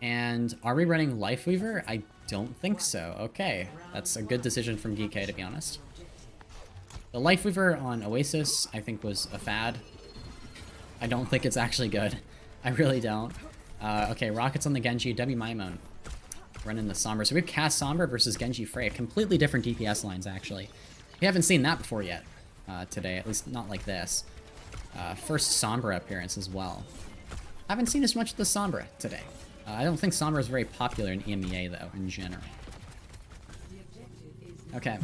And are we running Lifeweaver? I don't think so. Okay, that's a good decision from Geekay, to be honest. The Lifeweaver on Oasis, I think, was a fad. I don't think it's actually good. I really don't. Okay, Rockets on the Genji, W Maimon running the Sombra. So we have Cass Sombra versus Genji Freya. Completely different DPS lines, actually. We haven't seen that before yet today, at least not like this. First Sombra appearance as well. Haven't seen as much of the Sombra today. I don't think Sombra is very popular in EMEA, though, in general. Okay.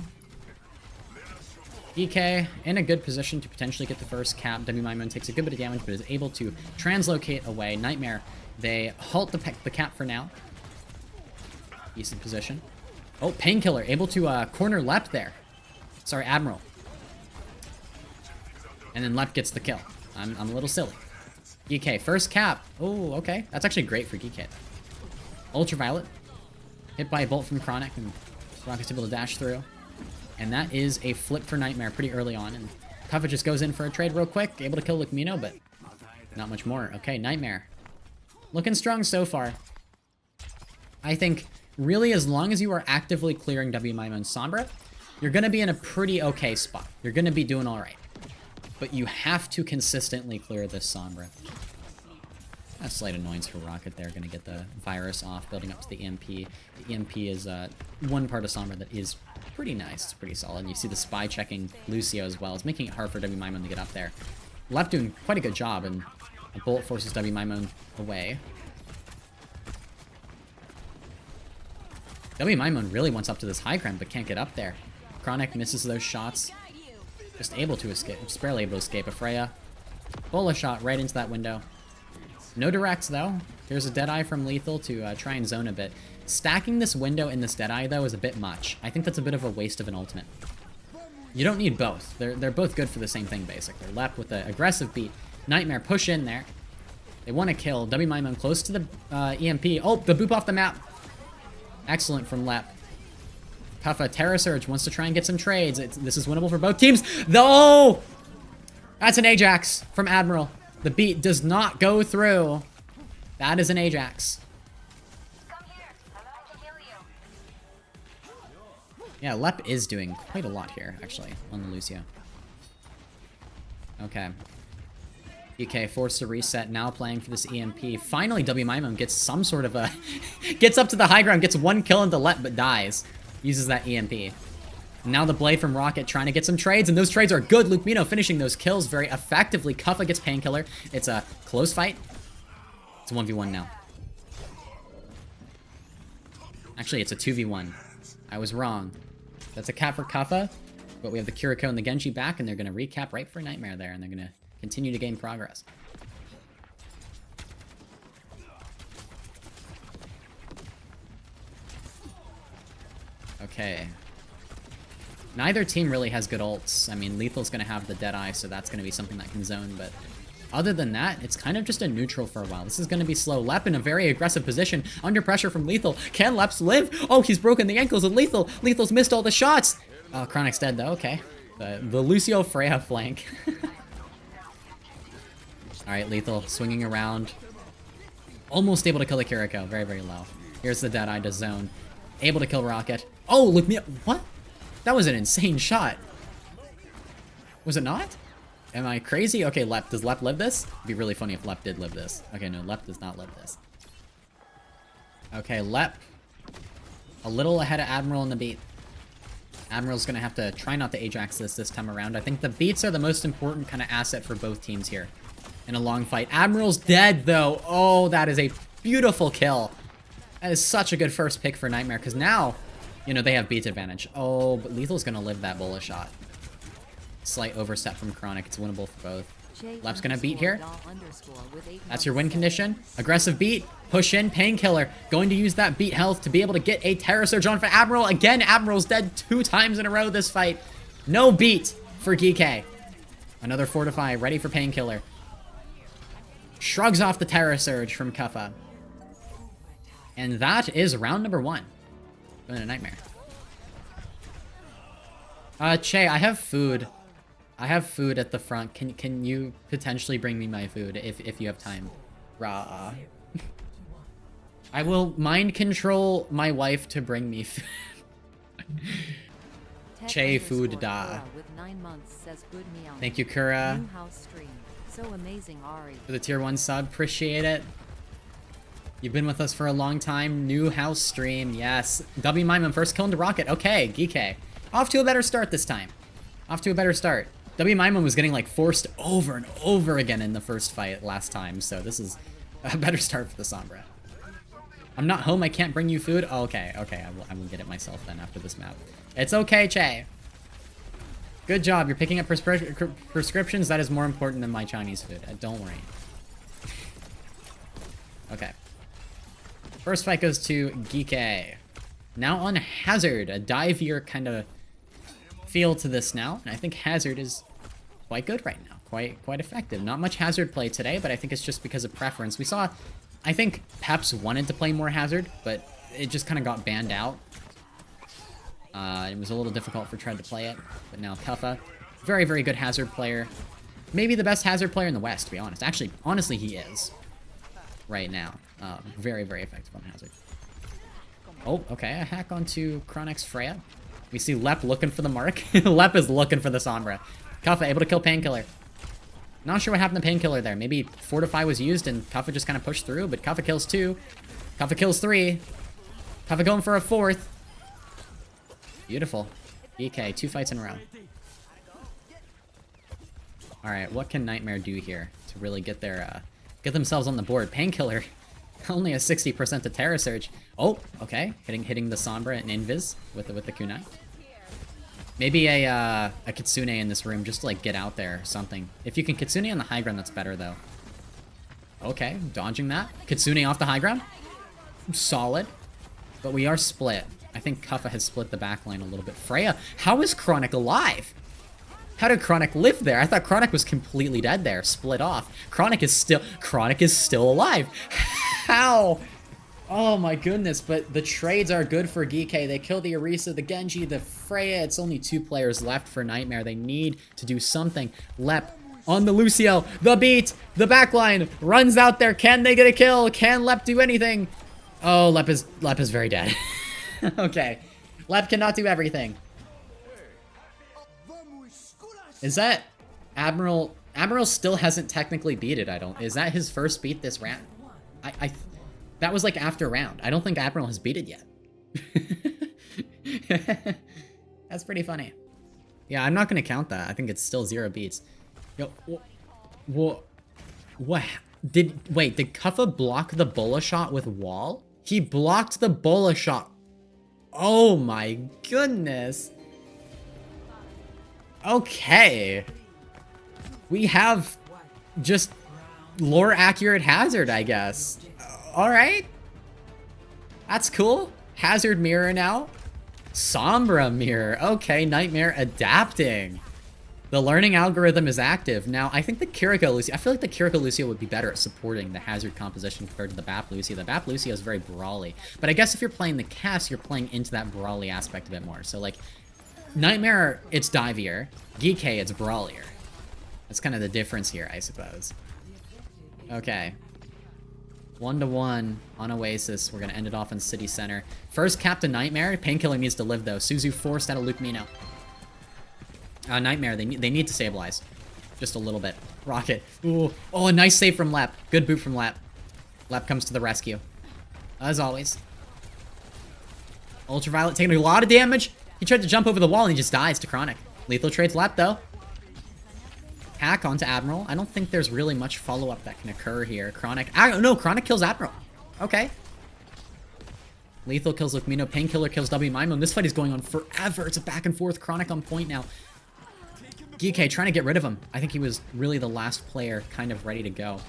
Geekay in a good position to potentially get the first cap. W Maimon takes a good bit of damage, but is able to translocate away. Nightmare, they halt the cap for now. Decent position. Oh, Painkiller, able to corner Lep there. Sorry, Admiral. And then Lep gets the kill. I'm a little silly. Geekay, first cap. Oh, okay. That's actually great for Geekay. Ultraviolet. Hit by a bolt from Chronic, and Rocket's able to dash through. And that is a flip for Nightmare pretty early on. And Kuffa just goes in for a trade real quick. Able to kill Lucmino, but not much more. Okay, Nightmare. Looking strong so far. I think, really, as long as you are actively clearing W Maimon's Sombra, you're going to be in a pretty okay spot. You're going to be doing alright. But you have to consistently clear this Sombra. A slight annoyance for Rocket there. Going to get the virus off, building up to the EMP. The EMP is one part of Sombra that is pretty nice. It's pretty solid. And you see the spy checking Lucio as well. It's making it hard for W Maimon to get up there. Left doing quite a good job, and a bullet forces W Maimon away. W Maimon really wants up to this high ground, but can't get up there. Chronic misses those shots. Just able to escape. Just barely able to escape. A Freya. Bullet shot right into that window. No directs, though. Here's a Deadeye from Lethal to try and zone a bit. Stacking this window in this Deadeye, though, is a bit much. I think that's a bit of a waste of an ultimate. You don't need both. They're both good for the same thing, basically. Lep with the aggressive beat. Nightmare push in there. They want to kill. W Maimon close to the EMP. Oh, the boop off the map. Excellent from Lep. Kuffa, Terra Surge wants to try and get some trades. This is winnable for both teams. Though! That's an Ajax from Admiral. The beat does not go through. That is an Ajax. Come here. I'm going to kill you. Yeah, Lep is doing quite a lot here, actually, on the Lucio. Okay. Geekay forced to reset, now playing for this EMP. Finally, W Maimon gets some sort of a... gets up to the high ground, gets one kill into Lep, but dies. Uses that EMP. Now the Blade from Rocket trying to get some trades, and those trades are good. Lucmino finishing those kills very effectively. Kuffa gets Painkiller. It's a close fight. It's a 1v1 now. Actually, it's a 2v1. I was wrong. That's a cap for Kuffa, but we have the Kiriko and the Genji back, and they're going to recap right for Nightmare there, and they're going to continue to gain progress. Okay. Neither team really has good ults. I mean, Lethal's going to have the Deadeye, so that's going to be something that can zone, but other than that, it's kind of just a neutral for a while. This is going to be slow. Lep in a very aggressive position, under pressure from Lethal. Can Leps live? Oh, he's broken the ankles of Lethal. Lethal's missed all the shots. Oh, Chronic's dead, though. Okay. The Lucio Freya flank. Alright, Lethal swinging around. Almost able to kill the Kiriko. Very, very low. Here's the Deadeye to zone. Able to kill Rocket. Oh, look me up. What? That was an insane shot. Was it not? Am I crazy? Okay, Lep. Does Lep live this? It'd be really funny if Lep did live this. Okay, no, Lep does not live this. Okay, Lep. A little ahead of Admiral in the beat. Admiral's gonna have to try not to Ajax this time around. I think the beats are the most important kind of asset for both teams here in a long fight. Admiral's dead, though. Oh, that is a beautiful kill. That is such a good first pick for Nightmare, because now, you know, they have beat advantage. Oh, but Lethal's gonna live that bullet shot. Slight overstep from Chronic. It's winnable for both. Lep's gonna beat here. That's your win condition. Aggressive beat. Push in. Painkiller. Going to use that beat health to be able to get a Terra Surge on for Admiral. Again, Admiral's dead 2 times in a row this fight. No beat for Geekay. Another Fortify ready for Painkiller. Shrugs off the Terra Surge from Kuffa. And that is round number 1. Going to Nightmare. Che, I have food. I have food at the front. Can you potentially bring me my food if you have time? Rah. I will mind control my wife to bring me food. Che food da. With 9 months says good meow. Thank you, Kura, New house stream. So amazing, Ari. for the tier 1 sub. Appreciate it. You've been with us for a long time. New house stream, yes. W Mimum, first kill into Rocket. Okay, Geekay. Off to a better start this time. Off to a better start. W Mimum was getting like forced over and over again in the first fight last time, so this is a better start for the Sombra. I'm not home, I can't bring you food. Oh, okay, okay, I will get it myself then after this map. It's okay, Che. Good job, you're picking up prescriptions. That is more important than my Chinese food. Don't worry. Okay. First fight goes to Geekay. Now on Hazard, a divier kind of feel to this now, and I think Hazard is quite good right now, quite effective. Not much Hazard play today, but I think it's just because of preference. We saw, I think Peps wanted to play more Hazard, but it just kind of got banned out. It was a little difficult for Tread to play it, but now Kuffa, very, very good Hazard player. Maybe the best Hazard player in the West, to be honest. Actually, honestly, he is right now. Very, very effective on Hazard. Oh, okay, a hack onto Chronix Freya. We see Lep looking for the mark. Lep is looking for the Sombra. Kuffa able to kill Painkiller. Not sure what happened to Painkiller there. Maybe Fortify was used and Kuffa just kind of pushed through, but Kuffa kills 2. Kuffa kills 3. Kuffa going for a 4th. Beautiful. Geekay, 2 fights in a row. Alright, what can Nightmare do here to really get their get themselves on the board? Painkiller only a 60% to Terra Surge. Oh, okay. Hitting the Sombra and Invis with the kunai. Maybe a Kitsune in this room just to like get out there or something. If you can Kitsune on the high ground, that's better though. Okay, dodging that. Kitsune off the high ground. Solid. But we are split. I think Kuffa has split the backline a little bit. Freya, how is Chronic alive? How did Chronic live there? I thought Chronic was completely dead there, split off. Chronic is still alive. How? Oh my goodness, but the trades are good for Geekay. They kill the Orisa, the Genji, the Freya. It's only 2 players left for Nightmare. They need to do something. Lep on the Lucio, the beat, the backline, runs out there. Can they get a kill? Can Lep do anything? Oh, Lep is very dead. Okay. Lep cannot do everything. Is that Admiral? Admiral still hasn't technically beat it, I don't. Is that his first beat this round? That was like after round. I don't think Admiral has beat it yet. That's pretty funny. Yeah, I'm not gonna count that. I think it's still 0 beats. Yo, what? Wait, did Kuffa block the Bola shot with wall? He blocked the Bola shot. Oh my goodness. Okay. We have just lore accurate Hazard, I guess. Alright. That's cool. Hazard mirror now. Sombra mirror. Okay, Nightmare adapting. The learning algorithm is active. Now, I think the Kiriko Lucio, I feel like the Kiriko Lucio would be better at supporting the Hazard composition compared to the Bap Lucio. The Bap Lucio is very brawly. But I guess if you're playing the cast, you're playing into that brawly aspect a bit more. So, like, Nightmare, it's divier. Geekay, it's brawlier. That's kind of the difference here, I suppose. Okay. 1-1 on Oasis. We're going to end it off in City Center. First Captain Nightmare. Painkiller needs to live, though. Suzu forced out of Luke Mino. Nightmare, they need to stabilize. Just a little bit. Rocket. Ooh. Oh, a nice save from Lep. Good boot from Lep. Lep comes to the rescue. As always. Ultraviolet taking a lot of damage. He tried to jump over the wall and he just dies to Chronic. Lethal trades Lep, though. Hack onto Admiral. I don't think there's really much follow-up that can occur here. Chronic. No, Chronic kills Admiral. Okay. Lethal kills Lucmino. Painkiller kills W Mimum. This fight is going on forever. It's a back and forth. Chronic on point now. Geekay trying to get rid of him. I think he was really the last player kind of ready to go.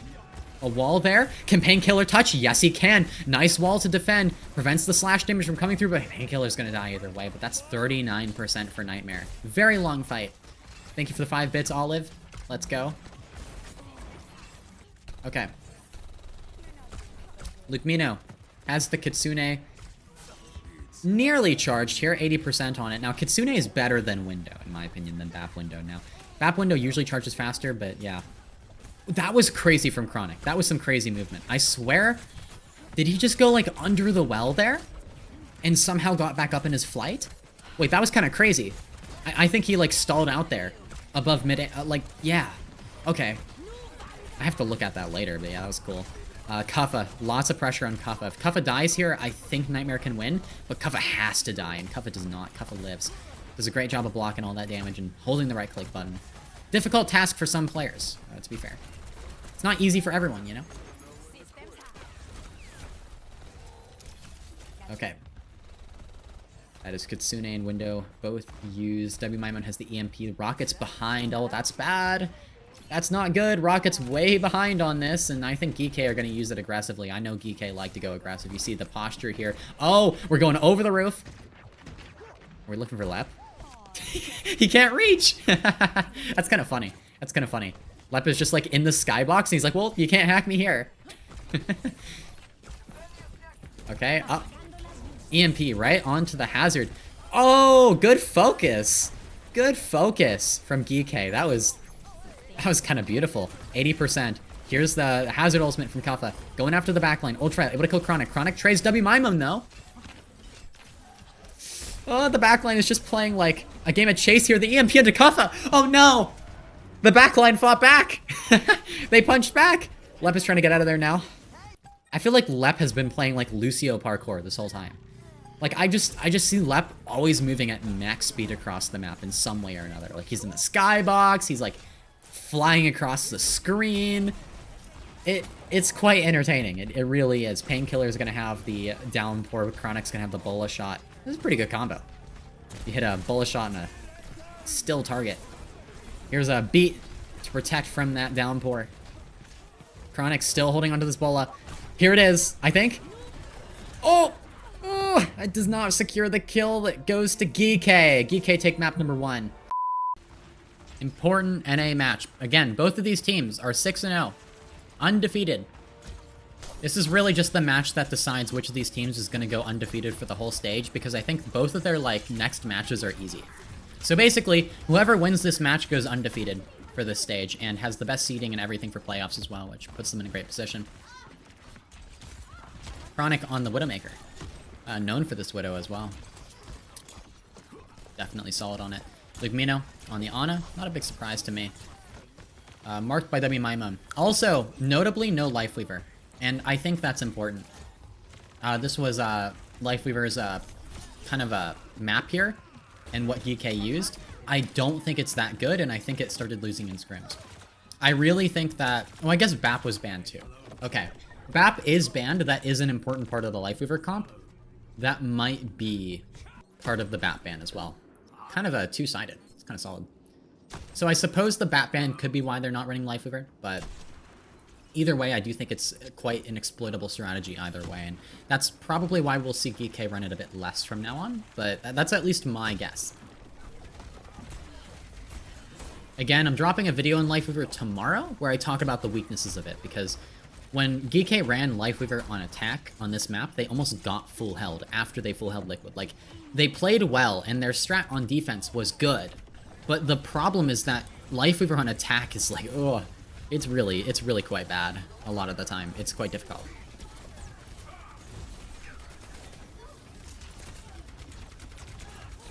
A wall there. Can Painkiller touch? Yes, he can. Nice wall to defend. Prevents the slash damage from coming through, but Painkiller's going to die either way. But that's 39% for Nightmare. Very long fight. Thank you for the 5 bits, Olive. Let's go. Okay. Lucmino has the Kitsune nearly charged here, 80% on it. Now, Kitsune is better than Window, in my opinion, than Bap Window now. Bap Window usually charges faster, but yeah. That was crazy from Chronic. That was some crazy movement. I swear Did he just go like under the well there? And somehow got back up in his flight? Wait, that was kind of crazy. I think he like stalled out there above mid, like, yeah. Okay. I have to look at that later, but yeah, that was cool. Kuffa, lots of pressure on Kuffa. If Kuffa dies here, I think Nightmare can win, but Kuffa has to die, and Kuffa does not. Kuffa lives. Does a great job of blocking all that damage and holding the right-click button. Difficult task for some players, to be fair. It's not easy for everyone, you know? Okay. That is Kitsune and Window both use. WMaimon has the EMP. Rocket's behind. Oh, that's bad. That's not good. Rocket's way behind on this, and I think Geekay are going to use it aggressively. I know Geekay like to go aggressive. You see the posture here. Oh, we're going over the roof. Are we looking for Lep? He can't reach. That's kind of funny. That's kind of funny. Lep is just like in the skybox, and he's like, well, you can't hack me here. Okay, up. EMP right onto the hazard. Oh, good focus. Good focus from Geekay. That was kind of beautiful. 80%. Here's the hazard ultimate from Kuffa. Going after the backline. Ultra able to kill Chronic. Chronic trades WMaimon though. Oh, the backline is just playing like a game of chase here. The EMP into Kuffa. Oh no! The backline fought back. They punched back. Lep is trying to get out of there now. I feel like Lep has been playing like Lucio parkour this whole time. Like I just see Lep always moving at max speed across the map in some way or another. Like he's in the skybox, he's like flying across the screen. It's quite entertaining. It really is. Painkiller's gonna have the downpour, Chronic's gonna have the bola shot. This is a pretty good combo. You hit a bola shot and a still target. Here's a beat to protect from that downpour. Chronic's still holding onto this bola. Here it is, I think. Oh! Oh! It does not secure the kill that goes to Geekay. Geekay take map number 1. Important NA match. Again, both of these teams are 6-0. Undefeated. This is really just the match that decides which of these teams is going to go undefeated for the whole stage, because I think both of their like next matches are easy. So basically, whoever wins this match goes undefeated for this stage and has the best seeding and everything for playoffs as well, which puts them in a great position. Chronic on the Widowmaker. Known for this Widow as well. Definitely solid on it. Lugmino on the Ana. Not a big surprise to me. Marked by WMaimon. Also, notably, no Lifeweaver. And I think that's important. This was Lifeweaver's kind of a map here, and what Geekay used. I don't think it's that good, and I think it started losing in scrims. I really think that... Oh, I guess BAP was banned too. Okay. BAP is banned. That is an important part of the Lifeweaver comp. That might be part of the BAP ban as well. Kind of a two-sided. It's kind of solid. So I suppose the BAP ban could be why they're not running Lifeweaver, but either way, I do think it's quite an exploitable strategy either way, and that's probably why we'll see Geekay run it a bit less from now on, but that's at least my guess. Again, I'm dropping a video on Lifeweaver tomorrow where I talk about the weaknesses of it, because when Geekay ran Lifeweaver on attack on this map, they almost got full held after they full held Liquid. Like, they played well, and their strat on defense was good, but the problem is that Lifeweaver on attack is like, ugh, it's really quite bad a lot of the time. It's quite difficult.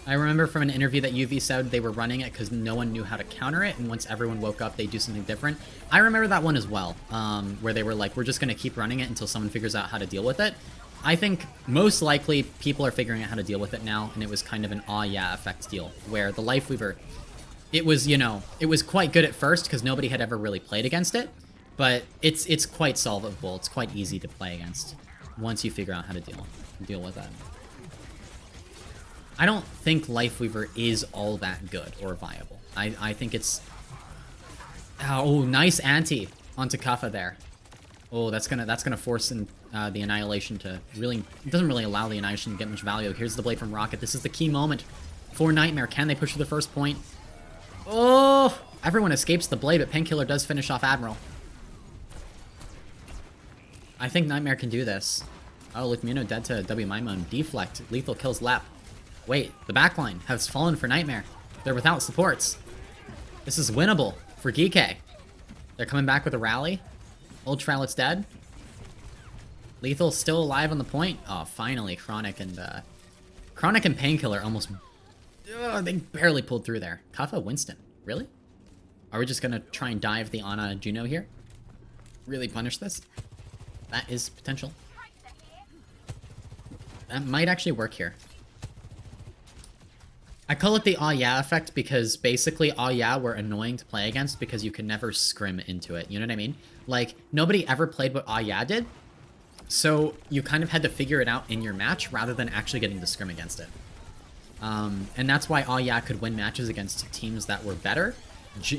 I remember from an interview that UV said they were running it because no one knew how to counter it, and once everyone woke up, they do something different. I remember that one as well, where they were like, we're just going to keep running it until someone figures out how to deal with it. I think most likely people are figuring out how to deal with it now, and it was kind of an aw yeah effect deal, where the Lifeweaver, it was, you know, it was quite good at first because nobody had ever really played against it, but it's quite solvable. It's quite easy to play against once you figure out how to deal with that. I don't think Lifeweaver is all that good or viable. I think it's... Oh, nice anti onto Kuffa there. Oh, that's gonna force in, the Annihilation to really... It doesn't really allow the Annihilation to get much value. Here's the blade from Rocket. This is the key moment for Nightmare. Can they push to the first point? Oh! Everyone escapes the blade, but Painkiller does finish off Admiral. I think Nightmare can do this. Oh, Lukmuno dead to WMaimon. Deflect. Lethal kills Lep. Wait, the backline has fallen for Nightmare. They're without supports. This is winnable for Geekay. They're coming back with a rally. Ultraviolet's dead. Lethal still alive on the point. Oh, finally, Chronic and Painkiller almost... they barely pulled through there. Kaffa, Winston. Really? Are we just gonna try and dive the Ana Juno here? Really punish this? That is potential. That might actually work here. I call it the "aw yeah" effect because basically "aw yeah" were annoying to play against because you could never scrim into it. You know what I mean? Like, nobody ever played what "aw yeah" did, so you kind of had to figure it out in your match rather than actually getting to scrim against it. And that's why "aw yeah" could win matches against teams that were better,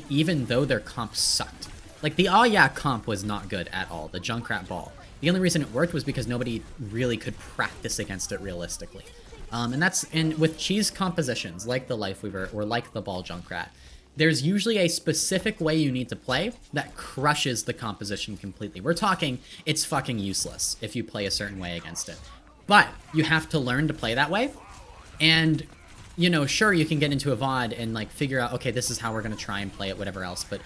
even though their comp sucked. Like, the "aw yeah" comp was not good at all, the Junkrat ball. The only reason it worked was because nobody really could practice against it realistically. And with cheese compositions, like the Lifeweaver or like the Ball Junkrat, there's usually a specific way you need to play that crushes the composition completely. We're talking, it's fucking useless if you play a certain way against it. But you have to learn to play that way, and, you know, sure, you can get into a VOD and, like, figure out, okay, this is how we're gonna try and play it, whatever else, but,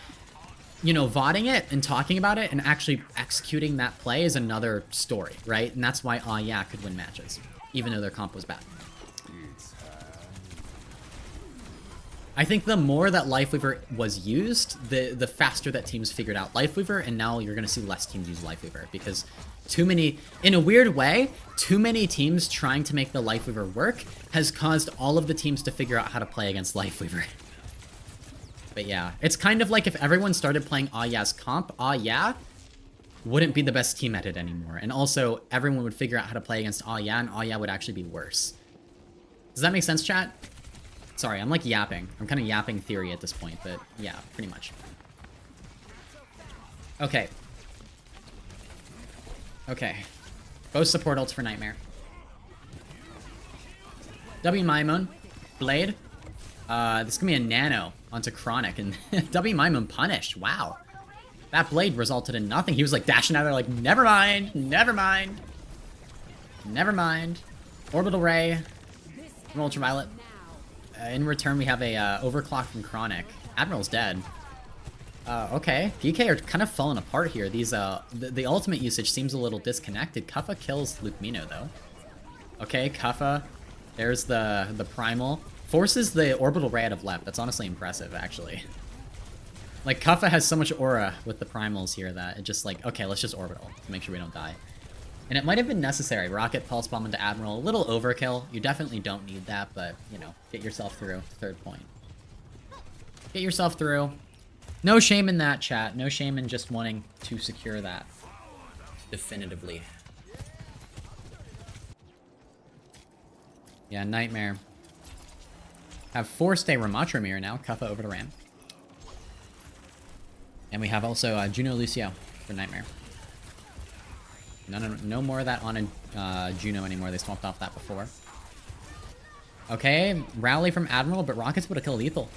you know, VODing it and talking about it and actually executing that play is another story, right? And that's why "aw yeah" could win matches, even though their comp was bad. I think the more that Lifeweaver was used, the faster that teams figured out Lifeweaver, and now you're going to see less teams use Lifeweaver, because too many, in a weird way, too many teams trying to make the Lifeweaver work has caused all of the teams to figure out how to play against Lifeweaver. But yeah, it's kind of like if everyone started playing "aw yeah's comp, "aw yeah" wouldn't be the best team at it anymore. And also, everyone would figure out how to play against "aw yeah", and "aw yeah" would actually be worse. Does that make sense, chat? Sorry, I'm like yapping. I'm kind of yapping theory at this point, but yeah, pretty much. Okay. Okay. Both support ults for Nightmare. W Maimon. Blade. This is gonna be a nano onto Chronic, and W Maimon punished. Wow. That blade resulted in nothing. He was like dashing out there like, never mind, never mind. Never mind. Orbital Ray. From Ultraviolet. In return, we have a overclock from Chronic. Admiral's dead. Okay. Geekay are kind of falling apart here. These the ultimate usage seems a little disconnected. Kaffa kills Lukmino, though. Okay, Kaffa. There's the Primal. Forces the Orbital Ray out of left. That's honestly impressive, actually. Like, Kaffa has so much aura with the Primals here that it just like, okay, let's just Orbital to make sure we don't die. And it might have been necessary. Rocket, Pulse Bomb into Admiral. A little overkill. You definitely don't need that, but, you know, get yourself through. Third point. Get yourself through. No shame in that, chat. No shame in just wanting to secure that. Definitively. Yeah, Nightmare. Have forced a Ramatra Mirror now. Kaffa over to Ram. And we have also Juno Lucio for Nightmare. No more of that on a Juno anymore. They swapped off that before. Okay, rally from Admiral, but Rocket's able to kill Lethal.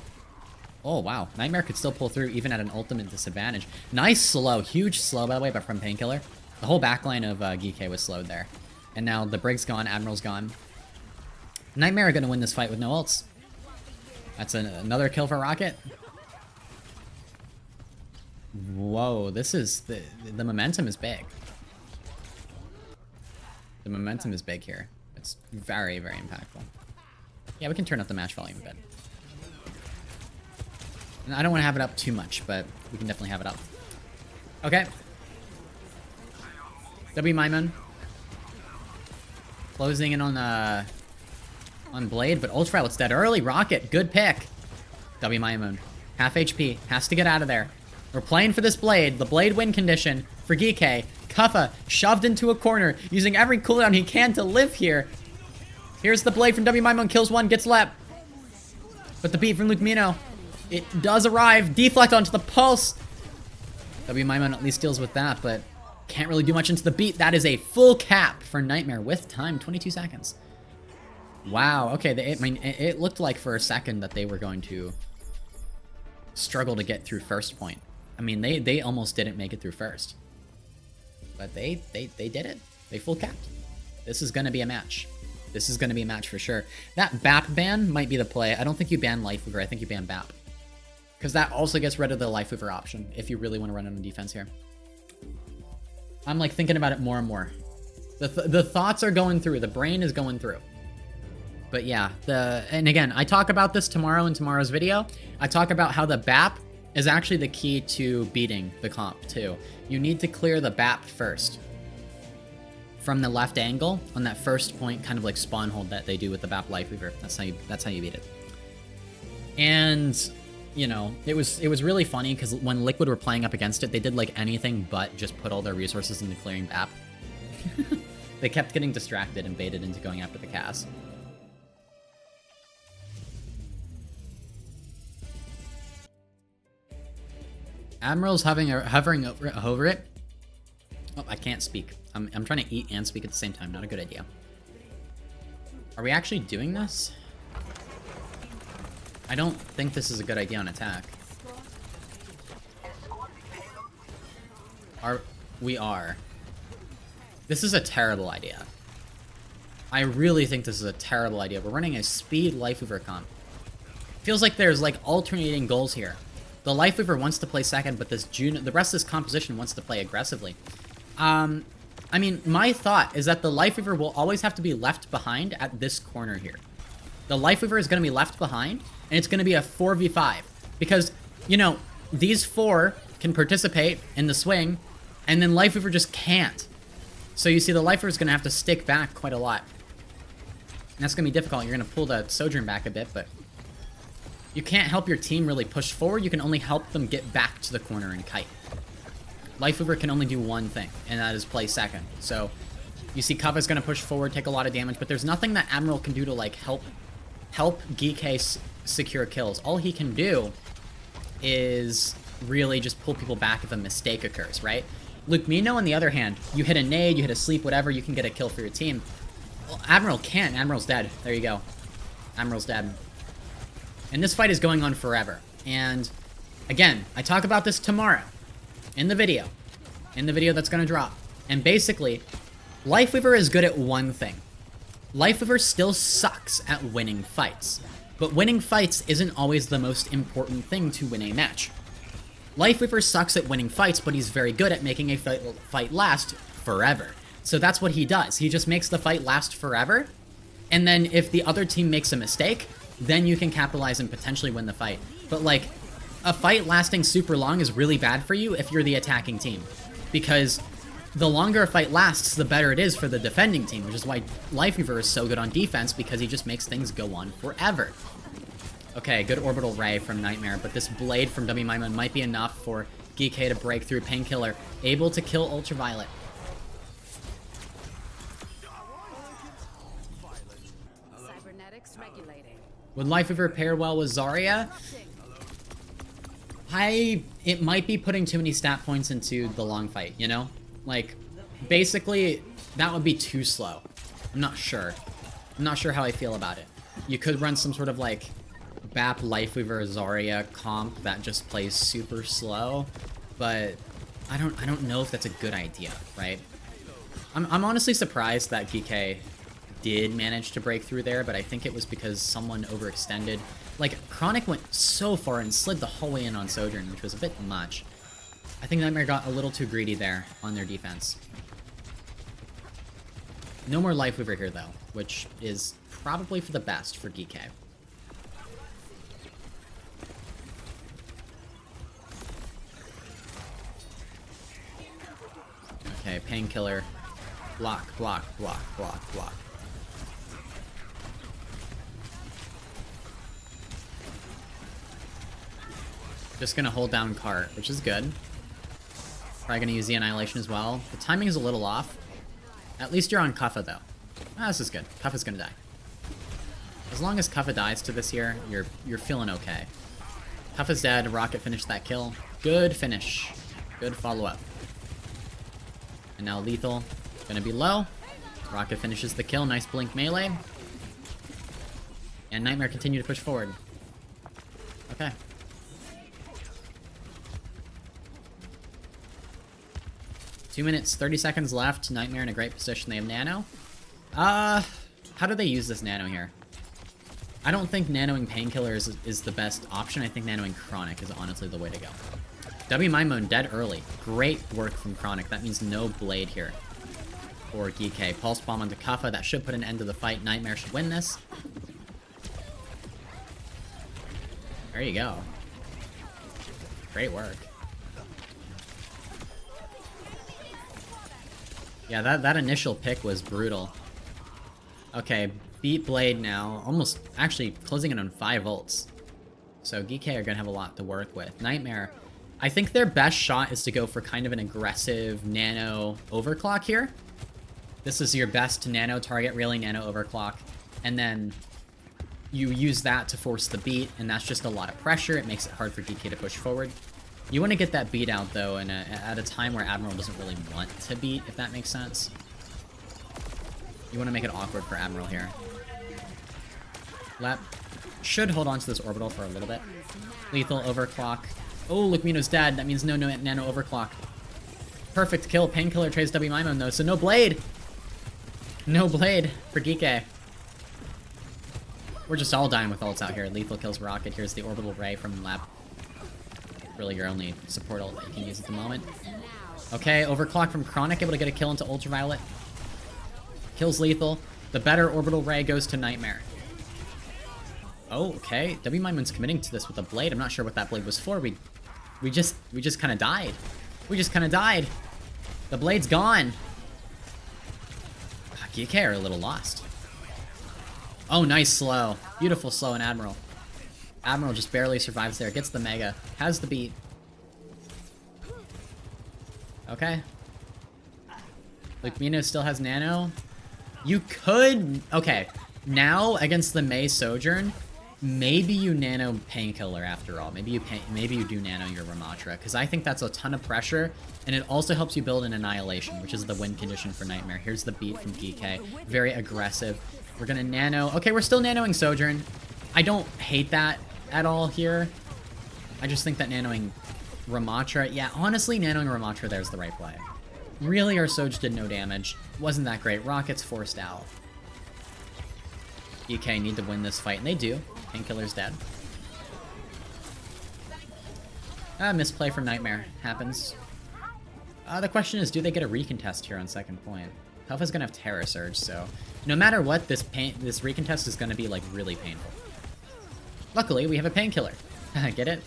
Oh, wow. Nightmare could still pull through even at an ultimate disadvantage. Nice slow. Huge slow, by the way, but from Painkiller. The whole backline of Geekay was slowed there. And now the Brig's gone, Admiral's gone. Nightmare are going to win this fight with no ults. That's another kill for Rocket. Whoa, this is... The momentum is big. The momentum is big here. It's very, very impactful. Yeah, we can turn up the match volume a bit. And I don't want to have it up too much, but we can definitely have it up. Okay. W Maimon. Closing in on Blade, but Ultraviolet's dead early. Rocket, good pick. W Maimon. Half HP. Has to get out of there. We're playing for this Blade. The Blade win condition for Geekay. Kaffa shoved into a corner, using every cooldown he can to live here. Here's the Blade from W Maimon, kills one, gets lep. But the beat from Lukmino, it does arrive. Deflect onto the pulse. W Maimon at least deals with that, but can't really do much into the beat. That is a full cap for Nightmare with time, 22 seconds. Wow, okay, it looked like for a second that they were going to struggle to get through first point. I mean, they almost didn't make it through first. But they did it. They full capped. This is going to be a match. This is going to be a match for sure. That BAP ban might be the play. I don't think you ban Lifeweaver. I think you ban BAP. Because that also gets rid of the Lifeweaver option if you really want to run it on defense here. I'm like thinking about it more and more. The thoughts are going through. The brain is going through. But yeah, and again, I talk about this tomorrow in tomorrow's video. I talk about how the BAP is actually the key to beating the comp too. You need to clear the BAP first. From the left angle on that first point, kind of like spawn hold that they do with the BAP Lifeweaver. That's how you beat it. And you know, it was really funny because when Liquid were playing up against it, they did like anything but just put all their resources into clearing BAP. They kept getting distracted and baited into going after the Cass. Admiral's hovering over it. Oh, I can't speak. I'm trying to eat and speak at the same time. Not a good idea. Are we actually doing this? I don't think this is a good idea on attack. We are. This is a terrible idea. I really think this is a terrible idea. We're running a speed Lifeweaver comp. Feels like there's like alternating goals here. The Lifeweaver wants to play second, but the rest of this composition wants to play aggressively. I mean, my thought is that the Lifeweaver will always have to be left behind at this corner here. The Lifeweaver is going to be left behind, and it's going to be a 4v5. Because, you know, these four can participate in the swing, and then Lifeweaver just can't. So you see the Lifeweaver is going to have to stick back quite a lot. And that's going to be difficult. You're going to pull the Sojourn back a bit, but you can't help your team really push forward. You can only help them get back to the corner and kite. Lifeweaver can only do one thing, and that is play second. So you see Kava's going to push forward, take a lot of damage, but there's nothing that Admiral can do to like help Geekay secure kills. All he can do is really just pull people back if a mistake occurs, right? Luke Mino, on the other hand, you hit a nade, you hit a sleep, whatever, you can get a kill for your team. Well, Admiral can't. Admiral's dead. There you go. Admiral's dead. And this fight is going on forever. And again, I talk about this tomorrow in the video that's going to drop. And basically, Lifeweaver is good at one thing. Lifeweaver still sucks at winning fights. But winning fights isn't always the most important thing to win a match. Lifeweaver sucks at winning fights, but he's very good at making a fight last forever. So that's what he does. He just makes the fight last forever. And then if the other team makes a mistake, then you can capitalize and potentially win the fight. But like, a fight lasting super long is really bad for you if you're the attacking team. Because the longer a fight lasts, the better it is for the defending team, which is why Lifeweaver is so good on defense, because he just makes things go on forever. Okay, good orbital ray from Nightmare, but this blade from WMiMo might be enough for Geekay to break through. Painkiller, able to kill Ultraviolet. Cybernetics regulating. Would Lifeweaver pair well with Zarya? It might be putting too many stat points into the long fight, you know? Like, basically, that would be too slow. I'm not sure. I'm not sure how I feel about it. You could run some sort of, like, BAP Lifeweaver Zarya comp that just plays super slow, but I don't know if that's a good idea, right? I'm honestly surprised that Geekay did manage to break through there, but I think it was because someone overextended. Like, Chronic went so far and slid the whole way in on Sojourn, which was a bit much. I think Nightmare got a little too greedy there on their defense. No more Lifeweaver here, though, which is probably for the best for Geekay. Okay, Painkiller. Block, block, block, block, block. Just gonna hold down Cart, which is good. Probably gonna use the Annihilation as well. The timing is a little off. At least you're on Kuffa, though. Ah, this is good. Kuffa's gonna die. As long as Kuffa dies to this here, you're feeling okay. Kuffa's dead. Rocket finished that kill. Good finish. Good follow-up. And now Lethal. Gonna be low. Rocket finishes the kill. Nice blink melee. And Nightmare continue to push forward. Okay. 2 minutes, 30 seconds left. Nightmare in a great position. They have Nano. How do they use this Nano here? I don't think nanoing Painkiller is the best option. I think nanoing Chronic is honestly the way to go. WMiMo dead early. Great work from Chronic. That means no Blade here. for Geekay. Pulse Bomb onto Kaffa. That should put an end to the fight. Nightmare should win this. There you go. Great work. Yeah, that initial pick was brutal. Okay, beat Blade now. Almost, actually, closing in on 5 ults. So Geekay are going to have a lot to work with. Nightmare, I think their best shot is to go for kind of an aggressive nano overclock here. This is your best nano target, really, nano overclock. And then you use that to force the beat, and that's just a lot of pressure. It makes it hard for Geekay to push forward. You want to get that beat out, though, at a time where Admiral doesn't really want to beat, if that makes sense. You want to make it awkward for Admiral here. Lep should hold on to this orbital for a little bit. Lethal overclock. Oh, Lukmino's dead. That means no nano overclock. Perfect kill. Painkiller trades W Mimo, though, so no blade. No blade for Geekay. We're just all dying with ults out here. Lethal kills Rocket. Here's the orbital ray from Lep. Really your only support ult that you can use at the moment. Okay, overclock from Chronic, able to get a kill into Ultraviolet. Kills Lethal. The better orbital ray goes to Nightmare. Oh, okay. W Mimo's committing to this with a blade. I'm not sure what that blade was for. We just kind of died. We just kind of died. The blade's gone. Geekay are a little lost. Oh, nice slow. Beautiful slow in Admiral. Admiral just barely survives there. Gets the Mega. Has the beat. Okay. Lukmino still has Nano. You could... Okay. Now, against the Mei Sojourn, maybe you Nano Painkiller after all. Maybe you do Nano your Ramatra, because I think that's a ton of pressure, and it also helps you build an Annihilation, which is the win condition for Nightmare. Here's the beat from Geekay. Very aggressive. We're gonna Nano... Okay, we're still Nanoing Sojourn. I don't hate that at all here. I just think that nanoing Ramatra... Yeah, honestly, nanoing Ramatra there is the right play. Really, our Soj did no damage. Wasn't that great. Rocket's forced out. Geekay need to win this fight, and they do. Painkiller's dead. Misplay from Nightmare. Happens. The question is, do they get a recontest here on second point? Pelfa's gonna have Terror Surge, so... No matter what, this recontest is gonna be, like, really painful. Luckily, we have a Painkiller. Get it?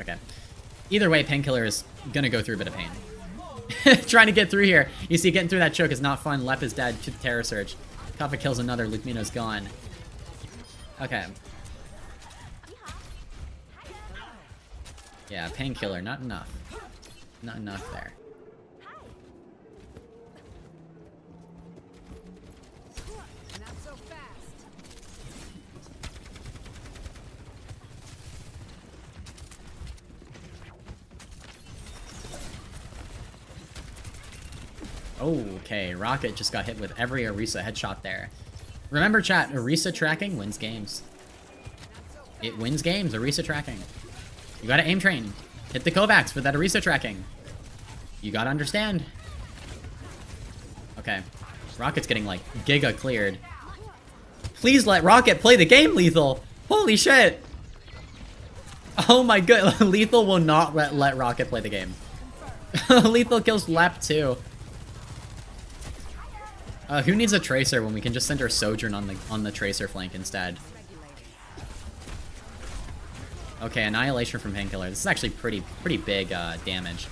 Okay. Either way, Painkiller is gonna go through a bit of pain. Trying to get through here. You see, getting through that choke is not fun. Lep is dead to the Terror Surge. Kaffa kills another. Lukmino's gone. Okay. Yeah, Painkiller. Not enough. Not enough there. Okay, Rocket just got hit with every Orisa headshot there. Remember, chat, Orisa tracking wins games. It wins games, Orisa tracking. You gotta aim train. Hit the Kovacs for that Orisa tracking. You gotta understand. Okay. Rocket's getting, like, giga cleared. Please let Rocket play the game, Lethal! Holy shit! Oh my god, Lethal will not let Rocket play the game. Lethal kills Lep too. Who needs a Tracer when we can just send our Sojourn on the Tracer flank instead? Okay, Annihilation from Painkiller. This is actually pretty big damage.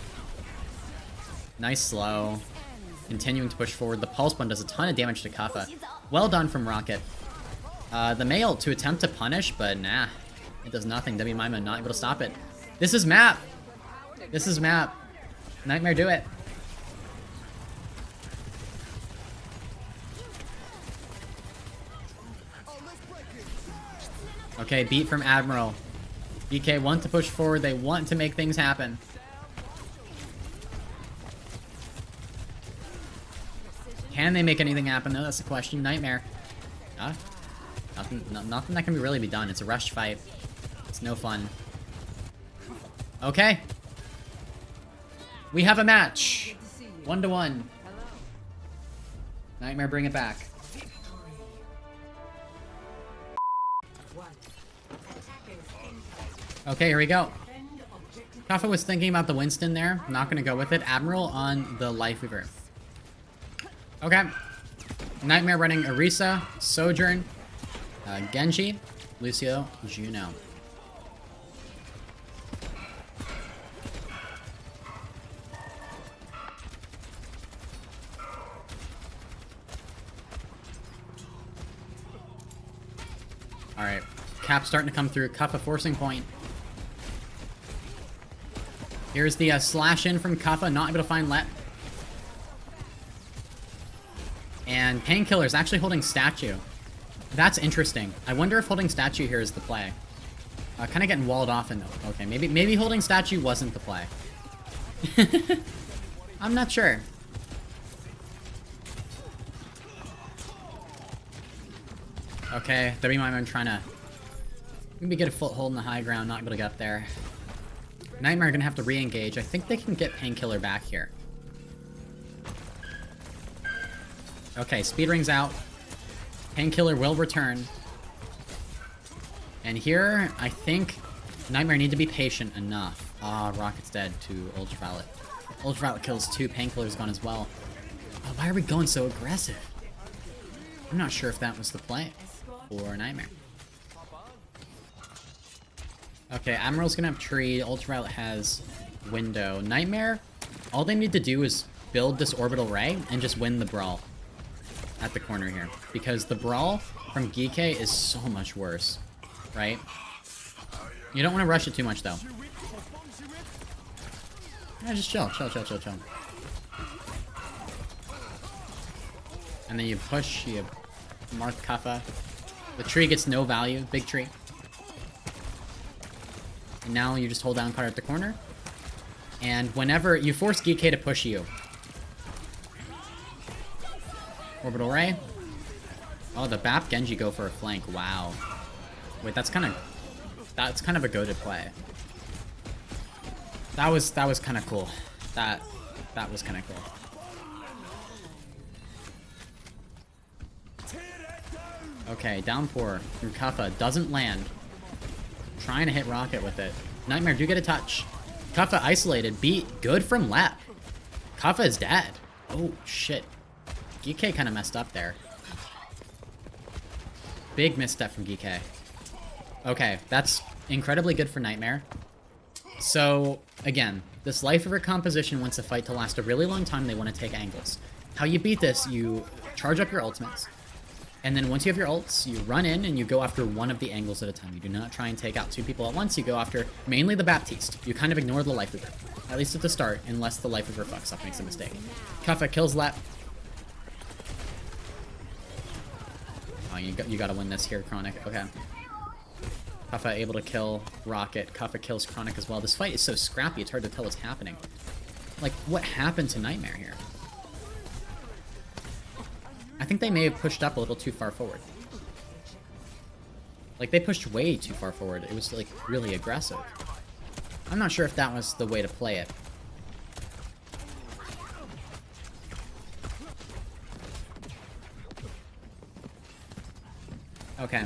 Nice slow. Continuing to push forward. The Pulse Bun does a ton of damage to Kaffa. Well done from Rocket. The Mei ult to attempt to punish, but nah. It does nothing. W Mimo not able to stop it. This is map! This is map. Nightmare, do it. Okay, beat from Admiral. BK want to push forward. They want to make things happen. Can they make anything happen, though? That's the question. Nightmare. Nothing that can really be done. It's a rushed fight. It's no fun. Okay. We have a match. 1-1. Nightmare, bring it back. Okay, here we go. Kaffa was thinking about the Winston there. I'm not going to go with it. Admiral on the Life Weaver. Okay. Nightmare running Orisa, Sojourn, Genji, Lucio, Juno. Alright. Cap starting to come through. Cuff a forcing point. Here's the slash in from Kuffa, not able to find Let. And Painkiller's actually holding Statue. That's interesting. I wonder if holding Statue here is the play. Kind of getting walled off in though. Okay, maybe holding Statue wasn't the play. I'm not sure. Okay, I'm trying to maybe get a foothold in the high ground, not able to get up there. Nightmare gonna have to re-engage. I think they can get Painkiller back here. Okay, speed rings out. Painkiller will return. And here, I think Nightmare need to be patient enough. Ah, Rocket's dead to Ultraviolet. Ultraviolet kills 2, Painkiller's gone as well. Oh, why are we going so aggressive? I'm not sure if that was the play for Nightmare. Okay, Admiral's gonna have Tree, Ultraviolet has Window. Nightmare, all they need to do is build this Orbital Ray and just win the Brawl at the corner here. Because the Brawl from Geekay is so much worse, right? You don't want to rush it too much, though. Yeah, just chill. And then you push, you mark Kuffa. The tree gets no value, big tree. And now you just hold down card at the corner. And whenever you force Geekay to push you. Orbital Ray. Oh, the Bap Genji go for a flank. Wow. Wait, that's kind of a goated play. That was kind of cool. That was kind of cool. Okay, downpour from Kuffa doesn't land. Trying to hit Rocket with it. Nightmare do get a touch. Kuffa isolated. Beat good from Lep. Kuffa is dead. Oh shit. Geekay kind of messed up there. Big misstep from Geekay. Okay, that's incredibly good for Nightmare. So, again, this Life River composition wants a fight to last a really long time. They want to take angles. How you beat this, you charge up your ultimates. And then once you have your ults, you run in and you go after one of the angles at a time. You do not try and take out 2 people at once. You go after mainly the Baptiste. You kind of ignore the Life River. At least at the start, unless the Life River fucks up, makes a mistake. Kuffa kills Lep. Oh, you gotta win this here, Chronic. Okay. Kuffa able to kill Rocket. Kuffa kills Chronic as well. This fight is so scrappy, it's hard to tell what's happening. Like, what happened to Nightmare here? I think they may have pushed up a little too far forward. Like, they pushed way too far forward. It was, like, really aggressive. I'm not sure if that was the way to play it. Okay.